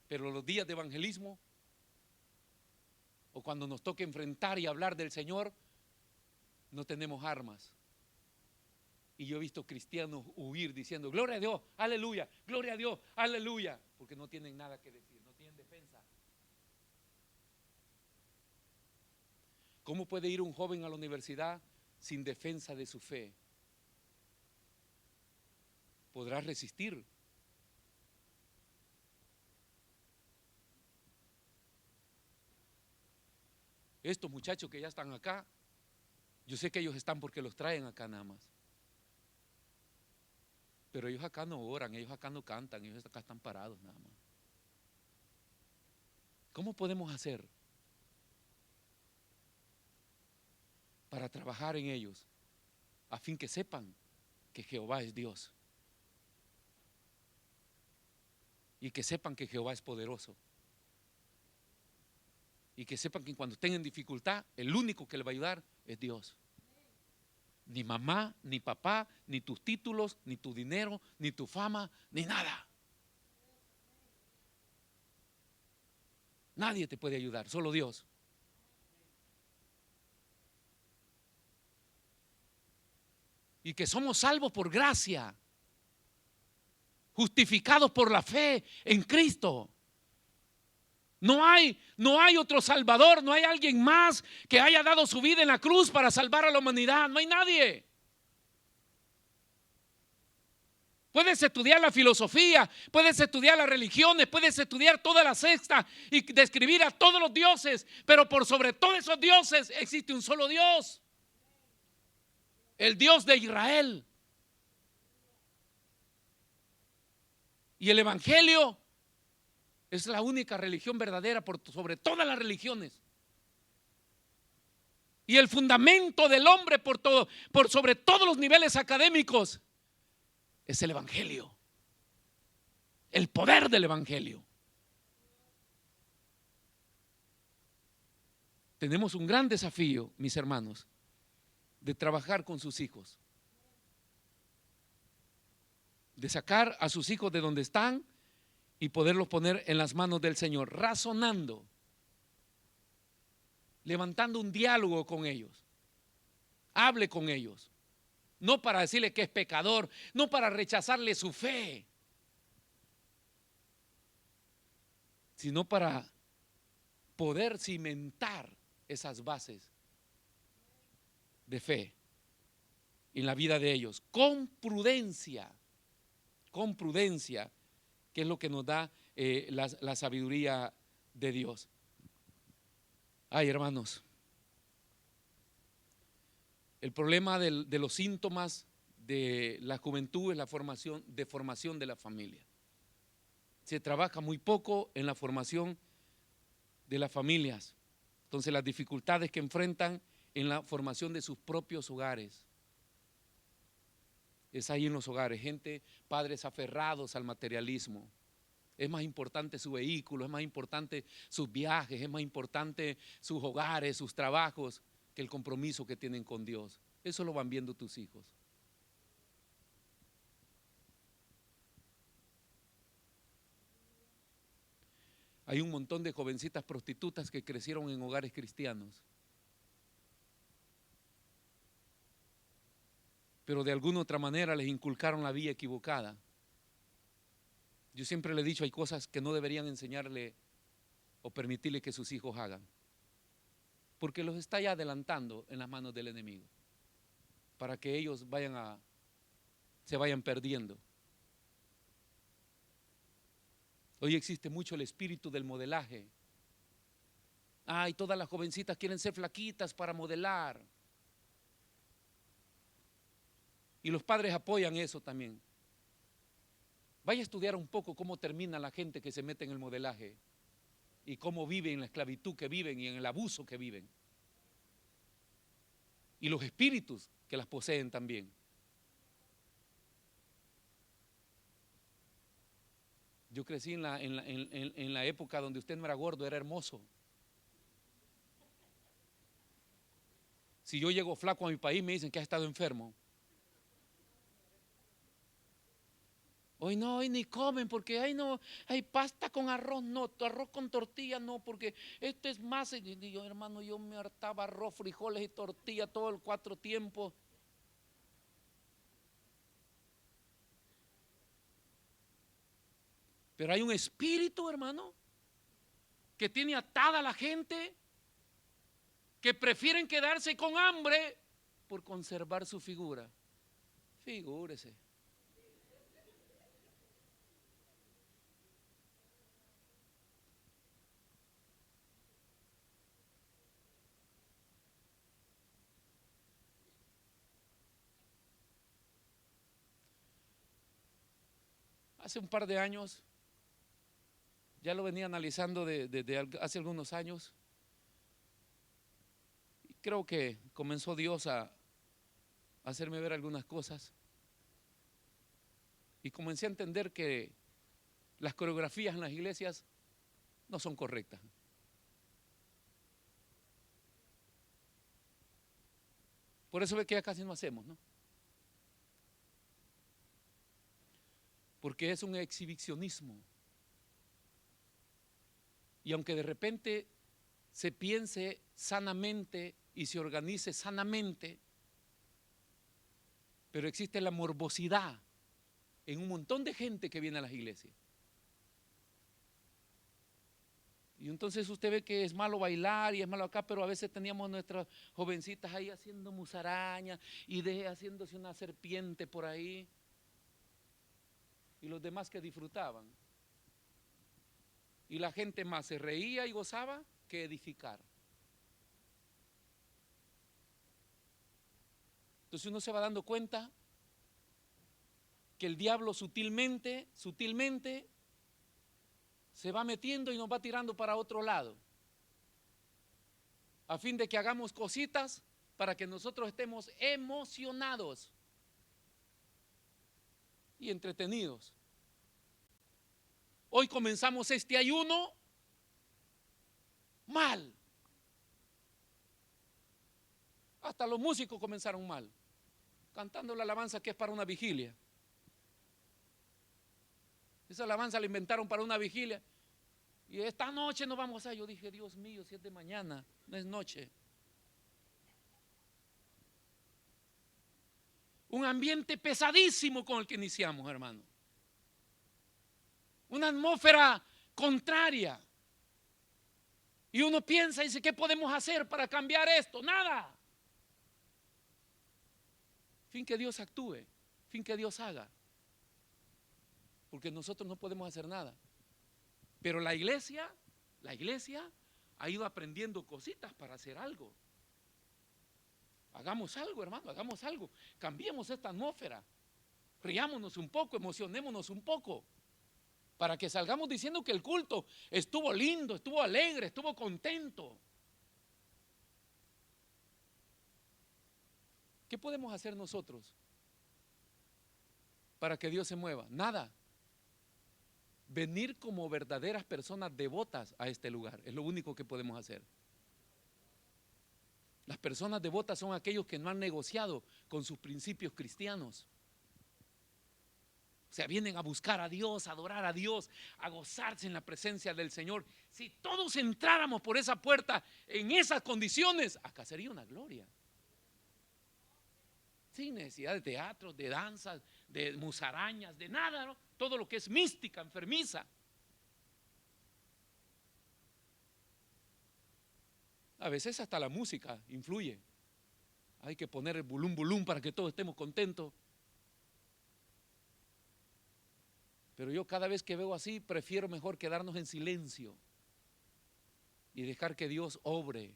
pero los días de evangelismo, o cuando nos toque enfrentar y hablar del Señor, no tenemos armas. Y yo he visto cristianos huir diciendo, gloria a Dios, aleluya, gloria a Dios, aleluya, porque no tienen nada que decir, no tienen defensa. ¿Cómo puede ir un joven a la universidad sin defensa de su fe? ¿Podrá resistir? Estos muchachos que ya están acá, yo sé que ellos están porque los traen acá nada más. Pero ellos acá no oran, ellos acá no cantan, ellos acá están parados nada más. ¿Cómo podemos hacer para trabajar en ellos a fin que sepan que Jehová es Dios? Y que sepan que Jehová es poderoso. Y que sepan que cuando estén en dificultad, el único que le va a ayudar es Dios. Ni mamá, ni papá, ni tus títulos, ni tu dinero, ni tu fama, ni nada. Nadie te puede ayudar, solo Dios. Y que somos salvos por gracia, justificados por la fe en Cristo. No hay otro salvador, no hay alguien más que haya dado su vida en la cruz para salvar a la humanidad, no hay nadie. Puedes estudiar la filosofía, puedes estudiar las religiones, puedes estudiar toda la secta y describir a todos los dioses, pero por sobre todos esos dioses existe un solo Dios, el Dios de Israel. Y el evangelio es la única religión verdadera sobre todas las religiones. Y el fundamento del hombre por sobre todos los niveles académicos es el evangelio. El poder del evangelio. Tenemos un gran desafío, mis hermanos, de trabajar con sus hijos, de sacar a sus hijos de donde están y poderlos poner en las manos del Señor, razonando, levantando un diálogo con ellos. Hable con ellos, no para decirle que es pecador, no para rechazarle su fe, sino para poder cimentar esas bases de fe en la vida de ellos, con prudencia, que es lo que nos da la sabiduría de Dios. Ay, hermanos, el problema de los síntomas de la juventud es la formación de la familia. Se trabaja muy poco en la formación de las familias. Entonces, las dificultades que enfrentan en la formación de sus propios hogares. Es ahí en los hogares, padres aferrados al materialismo. Es más importante su vehículo, es más importante sus viajes, es más importante sus hogares, sus trabajos, que el compromiso que tienen con Dios. Eso lo van viendo tus hijos. Hay un montón de jovencitas prostitutas que crecieron en hogares cristianos, pero de alguna otra manera les inculcaron la vía equivocada. Yo siempre le he dicho, hay cosas que no deberían enseñarle o permitirle que sus hijos hagan, porque los está ya adelantando en las manos del enemigo, para que ellos se vayan perdiendo. Hoy existe mucho el espíritu del modelaje. Ay, todas las jovencitas quieren ser flaquitas para modelar. Y los padres apoyan eso también. Vaya a estudiar un poco cómo termina la gente que se mete en el modelaje y cómo viven en la esclavitud que viven y en el abuso que viven. Y los espíritus que las poseen también. Yo crecí en la época donde usted no era gordo, era hermoso. Si yo llego flaco a mi país me dicen que has estado enfermo. Hoy no, hoy ni comen porque no, hay pasta con arroz, no, arroz con tortilla, no, porque esto es más. Y yo, hermano, yo me hartaba arroz, frijoles y tortilla todo el 4 tiempos. Pero hay un espíritu, hermano, que tiene atada a la gente, que prefieren quedarse con hambre por conservar su figura. Figúrese. Hace un par de años, ya lo venía analizando desde hace algunos años, y creo que comenzó Dios a hacerme ver algunas cosas, y comencé a entender que las coreografías en las iglesias no son correctas. Por eso ve que ya casi no hacemos, ¿no? Porque es un exhibicionismo. Y aunque de repente se piense sanamente y se organice sanamente, pero existe la morbosidad en un montón de gente que viene a las iglesias. Y entonces usted ve que es malo bailar y es malo acá, pero a veces teníamos nuestras jovencitas ahí haciendo musaraña y haciéndose una serpiente por ahí. Y los demás que disfrutaban. Y la gente más se reía y gozaba que edificar. Entonces uno se va dando cuenta que el diablo sutilmente se va metiendo y nos va tirando para otro lado, a fin de que hagamos cositas para que nosotros estemos emocionados y entretenidos. Hoy comenzamos este ayuno mal. Hasta los músicos comenzaron mal, cantando la alabanza que es para una vigilia. Esa alabanza la inventaron para una vigilia. Y esta noche nos vamos a... Yo dije, Dios mío, si es de mañana, no es noche. Un ambiente pesadísimo con el que iniciamos, hermano. Una atmósfera contraria. Y uno piensa y dice, ¿qué podemos hacer para cambiar esto? Nada. Fin que Dios actúe, fin que Dios haga. Porque nosotros no podemos hacer nada. Pero la iglesia ha ido aprendiendo cositas para hacer algo. Hagamos algo, hermano, hagamos algo. Cambiemos esta atmósfera. Riámonos un poco, emocionémonos un poco. Para que salgamos diciendo que el culto estuvo lindo, estuvo alegre, estuvo contento. ¿Qué podemos hacer nosotros para que Dios se mueva? Nada. Venir como verdaderas personas devotas a este lugar, es lo único que podemos hacer. Las personas devotas son aquellos que no han negociado con sus principios cristianos. O sea, vienen a buscar a Dios, a adorar a Dios, a gozarse en la presencia del Señor. Si todos entráramos por esa puerta en esas condiciones, acá sería una gloria. Sin necesidad de teatros, de danzas, de musarañas, de nada, ¿no? Todo lo que es mística, enfermiza. A veces hasta la música influye. Hay que poner el bulum para que todos estemos contentos. Pero yo cada vez que veo así, prefiero mejor quedarnos en silencio y dejar que Dios obre.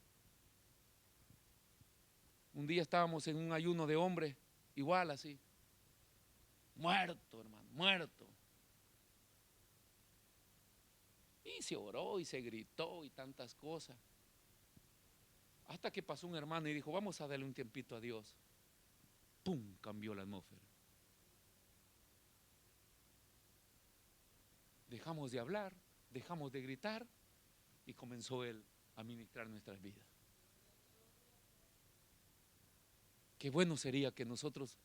Un día estábamos en un ayuno de hombres, igual así. Muerto, hermano, muerto. Y se oró y se gritó y tantas cosas. Hasta que pasó un hermano y dijo, vamos a darle un tiempito a Dios. ¡Pum! Cambió la atmósfera. Dejamos de hablar, dejamos de gritar y comenzó Él a ministrar nuestras vidas. Qué bueno sería que nosotros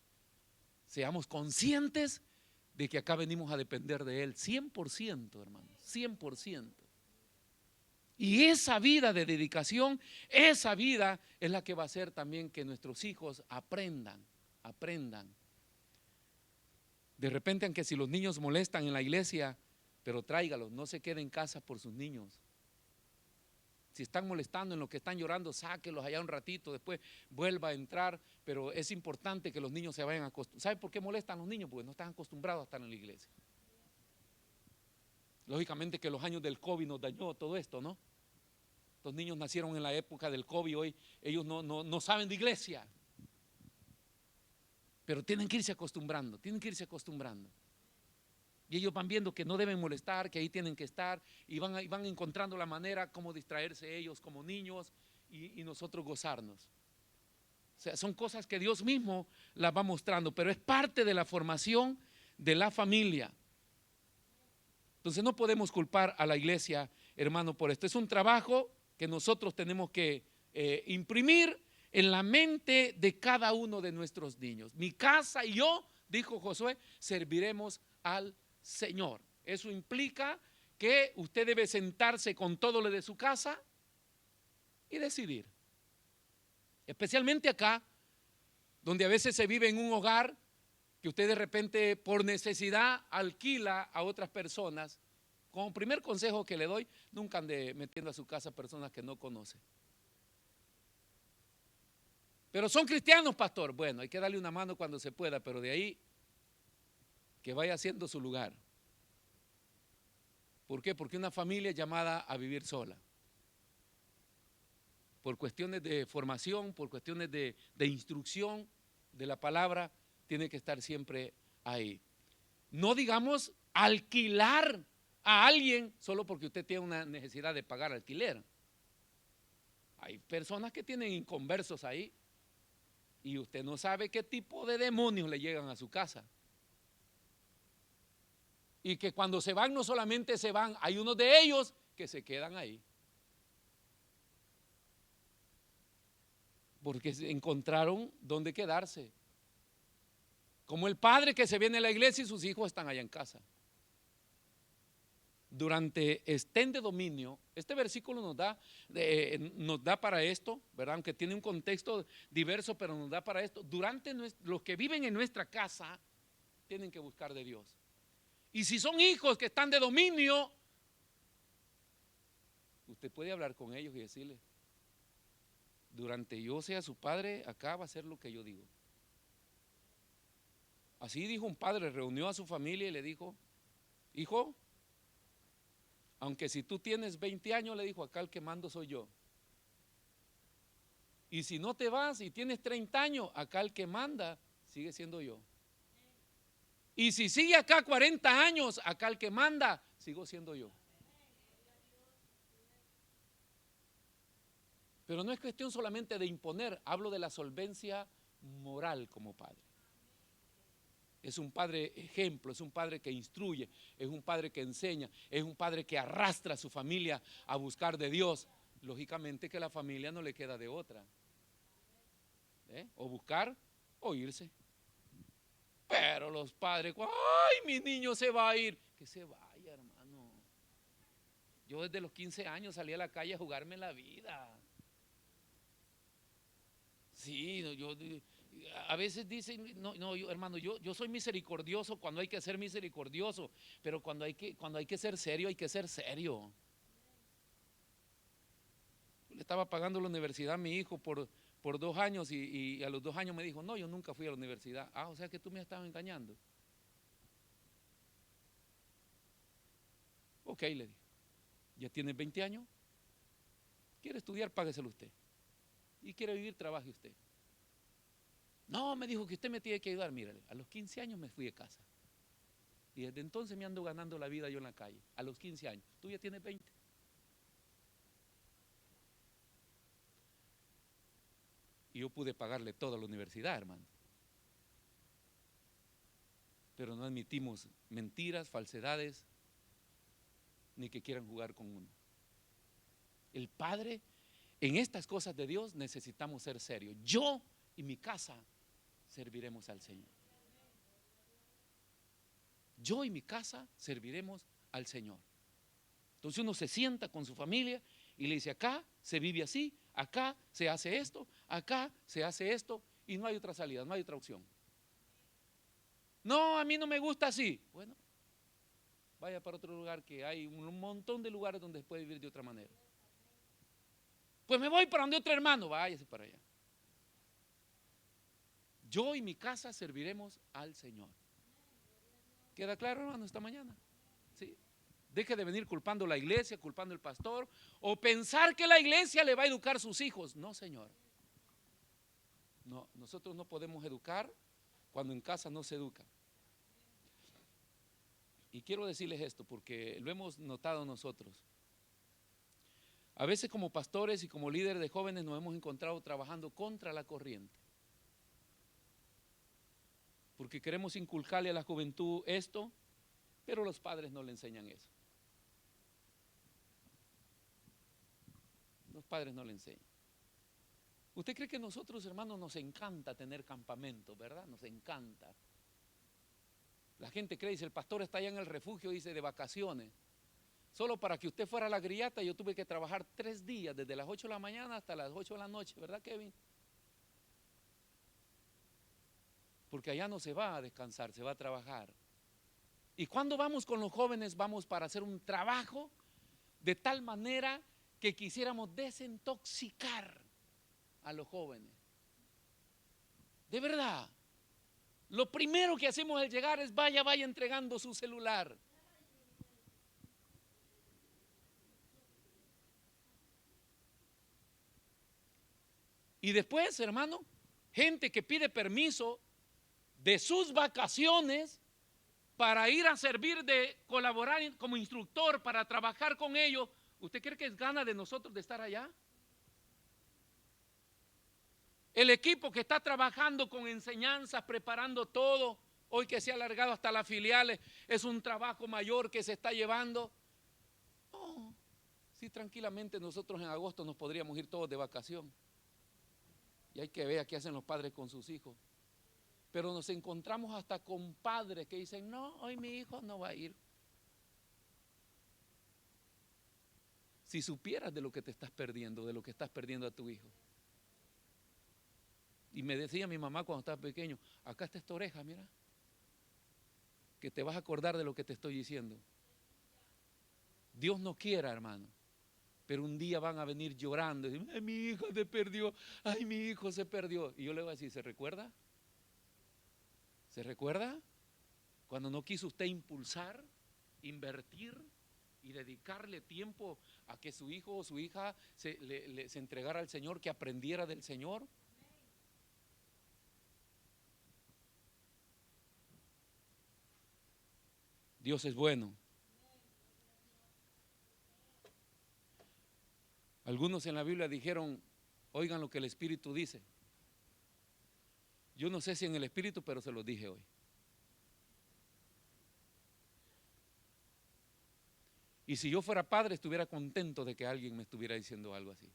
seamos conscientes de que acá venimos a depender de Él 100%, hermano, 100%. Y esa vida de dedicación, esa vida es la que va a hacer también que nuestros hijos aprendan. De repente, aunque si los niños molestan en la iglesia, pero tráigalos, no se queden en casa por sus niños. Si están molestando en lo que están llorando, sáquelos allá un ratito, después vuelva a entrar, pero es importante que los niños se vayan acostumbrando. ¿Sabe por qué molestan los niños? Porque no están acostumbrados a estar en la iglesia. Lógicamente que los años del COVID nos dañó todo esto, ¿no? Los niños nacieron en la época del COVID, hoy ellos no saben de iglesia. Pero tienen que irse acostumbrando, Y ellos van viendo que no deben molestar, que ahí tienen que estar, y van encontrando la manera como distraerse ellos como niños y nosotros gozarnos. O sea, son cosas que Dios mismo las va mostrando, pero es parte de la formación de la familia. Entonces no podemos culpar a la iglesia, hermano, por esto. Es un trabajo que nosotros tenemos que imprimir en la mente de cada uno de nuestros niños. Mi casa y yo, dijo Josué, serviremos al Señor. Eso implica que usted debe sentarse con todo lo de su casa y decidir. Especialmente acá, donde a veces se vive en un hogar que usted de repente por necesidad alquila a otras personas. Como primer consejo que le doy, nunca ande metiendo a su casa personas que no conoce. Pero son cristianos, pastor. Bueno, hay que darle una mano cuando se pueda, pero de ahí que vaya haciendo su lugar. ¿Por qué? Porque una familia es llamada a vivir sola. Por cuestiones de formación, por cuestiones de instrucción de la palabra, tiene que estar siempre ahí. No digamos alquilar a alguien solo porque usted tiene una necesidad de pagar alquiler. Hay personas que tienen inconversos ahí y usted no sabe qué tipo de demonios le llegan a su casa. Y que cuando se van no solamente se van, hay unos de ellos que se quedan ahí. Porque encontraron dónde quedarse. Como el padre que se viene a la iglesia y sus hijos están allá en casa. Durante estén de dominio, este versículo nos da para esto, ¿verdad? Aunque tiene un contexto diverso, pero nos da para esto. Durante los que viven en nuestra casa tienen que buscar de Dios. Y si son hijos que están de dominio, usted puede hablar con ellos y decirles: durante yo sea su padre, acá va a ser lo que yo digo. Así dijo un padre, reunió a su familia y le dijo: hijo, aunque si tú tienes 20 años, le dijo, acá el que mando soy yo. Y si no te vas y tienes 30 años, acá el que manda sigue siendo yo. Y si sigue acá 40 años, acá el que manda sigo siendo yo. Pero no es cuestión solamente de imponer, hablo de la solvencia moral como padre. Es un padre ejemplo, es un padre que instruye, es un padre que enseña, es un padre que arrastra a su familia a buscar de Dios. Lógicamente que a la familia no le queda de otra. O buscar o irse. Pero los padres, ¡ay, mi niño se va a ir! Que se vaya, hermano. Yo desde los 15 años salí a la calle a jugarme la vida. Sí, yo a veces dicen, no, hermano, yo soy misericordioso cuando hay que ser misericordioso, pero cuando hay que ser serio, hay que ser serio. Le estaba pagando la universidad a mi hijo por 2 años y a los 2 años me dijo: no, yo nunca fui a la universidad. Ah, o sea que tú me estabas engañando. Ok, le dije, ya tienes 20 años, quiere estudiar, págueselo usted. Y quiere vivir, trabaje usted. No, me dijo que usted me tiene que ayudar. Mírale, a los 15 años me fui de casa. Y desde entonces me ando ganando la vida yo en la calle. A los 15 años. Tú ya tienes 20. Y yo pude pagarle toda la universidad, hermano. Pero no admitimos mentiras, falsedades, ni que quieran jugar con uno. El Padre, en estas cosas de Dios necesitamos ser serios. Yo y mi casa serviremos al Señor. Yo y mi casa serviremos al Señor. Entonces uno se sienta con su familia y le dice: acá se vive así, acá se hace esto, acá se hace esto, y no hay otra salida, no hay otra opción. No, a mí no me gusta así. Bueno, vaya para otro lugar, que hay un montón de lugares donde se puede vivir de otra manera. Pues me voy para donde otro hermano, váyase para allá. Yo y mi casa serviremos al Señor. ¿Queda claro, hermano, esta mañana? Sí. Deje de venir culpando a la iglesia, culpando al pastor, o pensar que la iglesia le va a educar a sus hijos. No, Señor. No, nosotros no podemos educar cuando en casa no se educa. Y quiero decirles esto porque lo hemos notado nosotros. A veces como pastores y como líderes de jóvenes nos hemos encontrado trabajando contra la corriente. Porque queremos inculcarle a la juventud esto, pero los padres no le enseñan eso. Los padres no le enseñan. ¿Usted cree que nosotros, hermanos, nos encanta tener campamentos, verdad? Nos encanta. La gente cree, dice, el pastor está allá en el refugio, dice, de vacaciones. Solo para que usted fuera a la grillata yo tuve que trabajar 3 días, desde las 8 de la mañana hasta las 8 de la noche, ¿verdad, Kevin? Porque allá no se va a descansar, se va a trabajar. Y cuando vamos con los jóvenes, vamos para hacer un trabajo de tal manera que quisiéramos desintoxicar a los jóvenes. De verdad. Lo primero que hacemos al llegar es vaya entregando su celular. Y después, hermano, gente que pide permiso de sus vacaciones para ir a servir, de colaborar como instructor, para trabajar con ellos, ¿usted cree que es gana de nosotros de estar allá? El equipo que está trabajando con enseñanzas, preparando todo, hoy que se ha alargado hasta las filiales, es un trabajo mayor que se está llevando. No, sí, tranquilamente nosotros en agosto nos podríamos ir todos de vacación. Y hay que ver qué hacen los padres con sus hijos. Pero nos encontramos hasta con padres que dicen, no, hoy mi hijo no va a ir. Si supieras de lo que te estás perdiendo, de lo que estás perdiendo a tu hijo. Y me decía mi mamá cuando estaba pequeño, acá está esta oreja, mira, que te vas a acordar de lo que te estoy diciendo. Dios no quiera, hermano, pero un día van a venir llorando, y, ay, mi hijo se perdió, ay, mi hijo se perdió. Y yo le voy a decir, ¿se recuerda? ¿Se recuerda? Cuando no quiso usted impulsar, invertir y dedicarle tiempo a que su hijo o su hija se entregara al Señor, que aprendiera del Señor. Dios es bueno. Algunos en la Biblia dijeron, oigan lo que el Espíritu dice. Yo no sé si en el Espíritu, pero se los dije hoy. Y si yo fuera padre, estuviera contento de que alguien me estuviera diciendo algo así.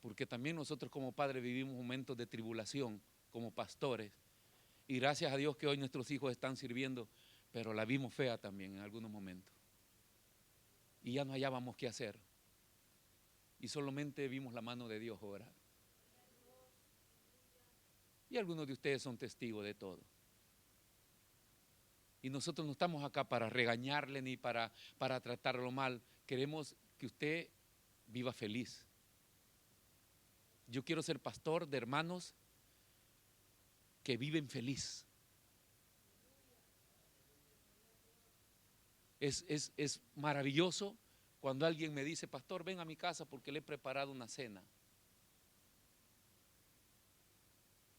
Porque también nosotros como padres vivimos momentos de tribulación, como pastores. Y gracias a Dios que hoy nuestros hijos están sirviendo, pero la vimos fea también en algunos momentos. Y ya no hallábamos qué hacer. Y solamente vimos la mano de Dios obrar. Y algunos de ustedes son testigos de todo. Y nosotros no estamos acá para regañarle ni para tratarlo mal. Queremos que usted viva feliz. Yo quiero ser pastor de hermanos que viven feliz. Es maravilloso cuando alguien me dice, pastor, ven a mi casa porque le he preparado una cena.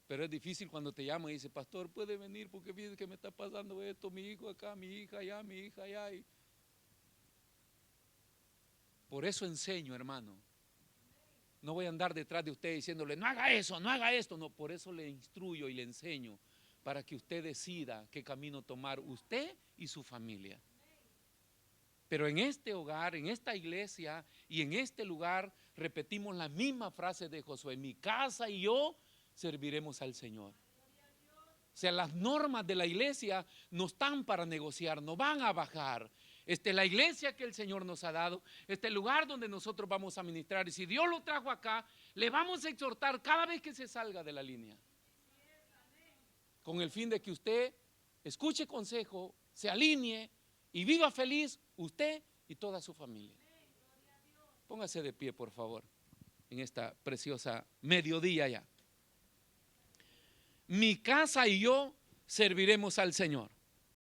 Pero es difícil cuando te llama y dice, pastor, puede venir porque fíjese que me está pasando esto, mi hijo acá, mi hija allá, mi hija allá. Y por eso enseño, hermano. No voy a andar detrás de usted diciéndole, no haga eso, no haga esto. No, por eso le instruyo y le enseño para que usted decida qué camino tomar usted y su familia. Pero en este hogar, en esta iglesia y en este lugar repetimos la misma frase de Josué, mi casa y yo serviremos al Señor. O sea, las normas de la iglesia no están para negociar, no van a bajar. La iglesia que el Señor nos ha dado, el lugar donde nosotros vamos a ministrar. Y si Dios lo trajo acá, le vamos a exhortar cada vez que se salga de la línea. Con el fin de que usted escuche consejo, se alinee y viva feliz usted y toda su familia. Póngase de pie, por favor, en esta preciosa mediodía ya. Mi casa y yo serviremos al Señor.